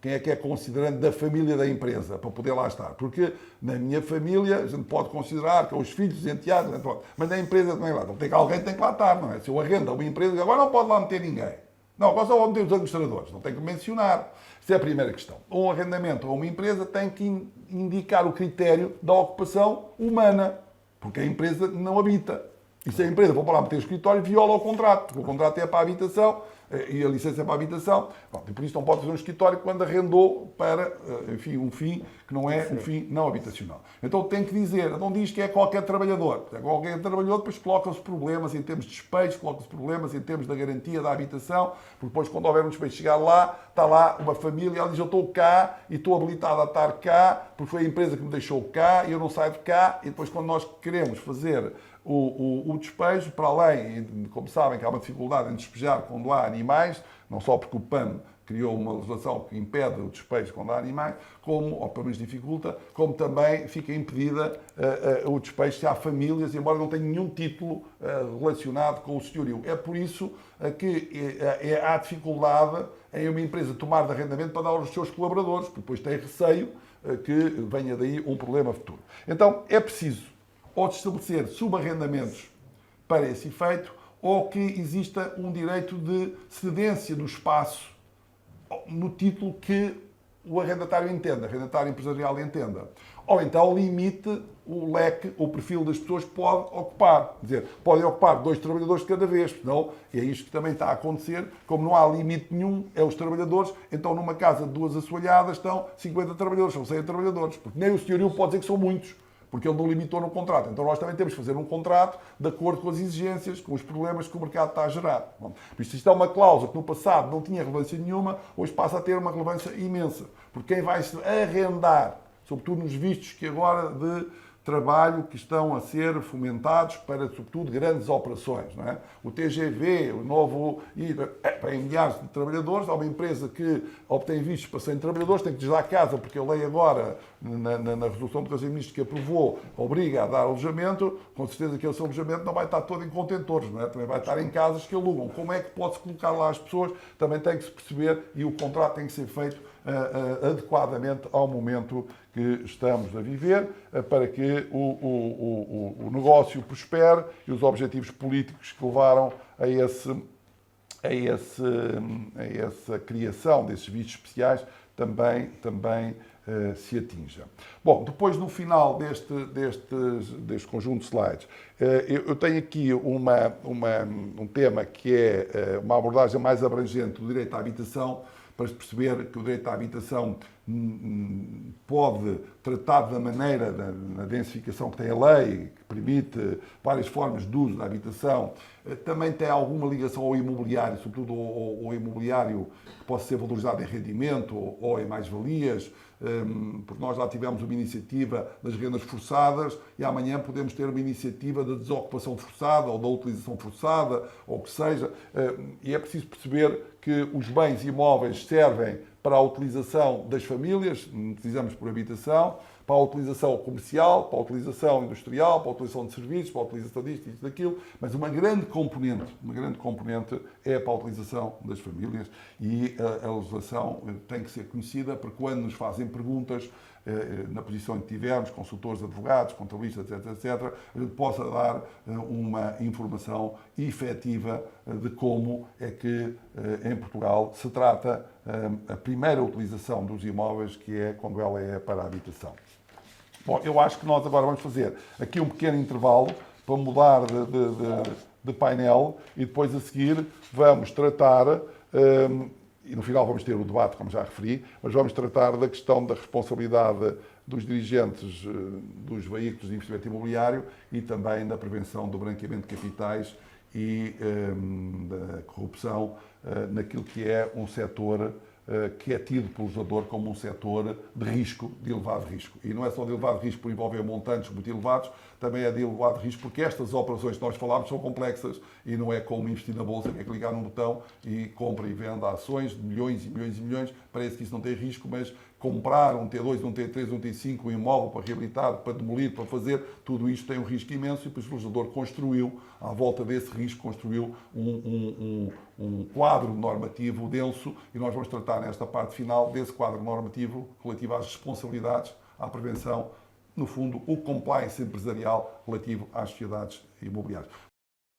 Quem é que é considerante da família da empresa para poder lá estar? Porque na minha família a gente pode considerar que os filhos, os enteados, mas na empresa também lá. Então alguém tem que lá estar, não é? Se eu arrendo a uma empresa, agora não pode lá meter ninguém. Não, agora só vão meter os administradores, não tem que mencionar. Essa é a primeira questão. Um arrendamento a uma empresa tem que indicar o critério da ocupação humana, porque a empresa não habita. E se a empresa for para lá meter o escritório, viola o contrato, porque o contrato é para a habitação e a licença é para a habitação. Bom, e por isso não pode fazer um escritório quando arrendou para, enfim, um fim que não é um fim não habitacional. Então tem que dizer, não diz que é qualquer trabalhador. Qualquer trabalhador, depois coloca-se problemas em termos de despejo, coloca-se problemas em termos da garantia da habitação, porque depois quando houver um despejo chegar lá, está lá uma família, ela diz, eu estou cá e estou habilitado a estar cá, porque foi a empresa que me deixou cá e eu não saio de cá, e depois quando nós queremos fazer o despejo, para além, como sabem, que há uma dificuldade em despejar quando há animais, não só porque o PAN criou uma legislação que impede o despejo quando há animais, ou pelo menos dificulta, como também fica impedida o despejo se há famílias, embora não tenha nenhum título relacionado com o senhorio. É por isso que há dificuldade em uma empresa tomar de arrendamento para dar aos seus colaboradores, porque depois tem receio que venha daí um problema futuro. Então, é preciso ou de estabelecer subarrendamentos para esse efeito, ou que exista um direito de cedência do espaço no título que o arrendatário entenda, o arrendatário empresarial entenda. Ou então limite o leque, o perfil das pessoas que pode ocupar. Quer dizer, podem ocupar 2 trabalhadores de cada vez, senão é isto que também está a acontecer. Como não há limite nenhum, é os trabalhadores, então numa casa de 2 assoalhadas estão 50 trabalhadores, são 100 trabalhadores, porque nem o senhorio pode dizer que são muitos, porque ele não limitou no contrato. Então nós também temos que fazer um contrato de acordo com as exigências, com os problemas que o mercado está a gerar. Bom, isto é uma cláusula que no passado não tinha relevância nenhuma, hoje passa a ter uma relevância imensa. Porque quem vai se arrendar, sobretudo nos vistos que agora de trabalho que estão a ser fomentados para, sobretudo, grandes operações. Não é? O TGV, o novo para milhares de trabalhadores, há uma empresa que obtém vistos para 100 trabalhadores, tem que desdar a casa, porque a lei agora, na resolução do Conselho de Ministros que aprovou, obriga a dar alojamento, com certeza que esse alojamento não vai estar todo em contentores, não é? Também vai estar em casas que alugam. Como é que pode-se colocar lá as pessoas? Também tem que se perceber e o contrato tem que ser feito adequadamente ao momento que estamos a viver, para que o negócio prospere e os objetivos políticos que levaram a essa criação desses vistos especiais também se atinja. Bom, depois no final deste conjunto de slides, eu tenho aqui um tema que é uma abordagem mais abrangente do direito à habitação, para se perceber que o direito à habitação pode tratar da maneira, da densificação que tem a lei, que permite várias formas de uso da habitação, também tem alguma ligação ao imobiliário, sobretudo ao imobiliário que possa ser valorizado em rendimento ou em mais-valias, porque nós já tivemos uma iniciativa das rendas forçadas e amanhã podemos ter uma iniciativa da desocupação forçada ou da utilização forçada, ou o que seja, e é preciso perceber que os bens imóveis servem para a utilização das famílias, utilizamos por habitação, para a utilização comercial, para a utilização industrial, para a utilização de serviços, para a utilização disto e daquilo, mas uma grande componente é para a utilização das famílias e a legislação tem que ser conhecida para quando nos fazem perguntas, na posição em que tivermos, consultores, advogados, contabilistas, etc., a gente possa dar uma informação efetiva de como é que em Portugal se trata a primeira utilização dos imóveis, que é quando ela é para a habitação. Bom, eu acho que nós agora vamos fazer aqui um pequeno intervalo para mudar de painel e depois a seguir vamos tratar, e no final vamos ter o debate, como já referi, mas vamos tratar da questão da responsabilidade dos dirigentes dos veículos de investimento imobiliário e também da prevenção do branqueamento de capitais e da corrupção naquilo que é um setor que é tido pelo legislador como um setor de risco, de elevado risco. E não é só de elevado risco por envolver montantes muito elevados, também é de elevado risco porque estas operações que nós falámos são complexas e não é como investir na bolsa, que é clicar num botão e compra e vende ações de milhões e milhões e milhões. Parece que isso não tem risco, mas comprar um T2, um T3, um T5, um imóvel para reabilitar, para demolir, para fazer, tudo isto tem um risco imenso e depois o legislador construiu, à volta desse risco, construiu um quadro normativo denso e nós vamos tratar nesta parte final desse quadro normativo relativo às responsabilidades, à prevenção, no fundo, o compliance empresarial relativo às sociedades imobiliárias.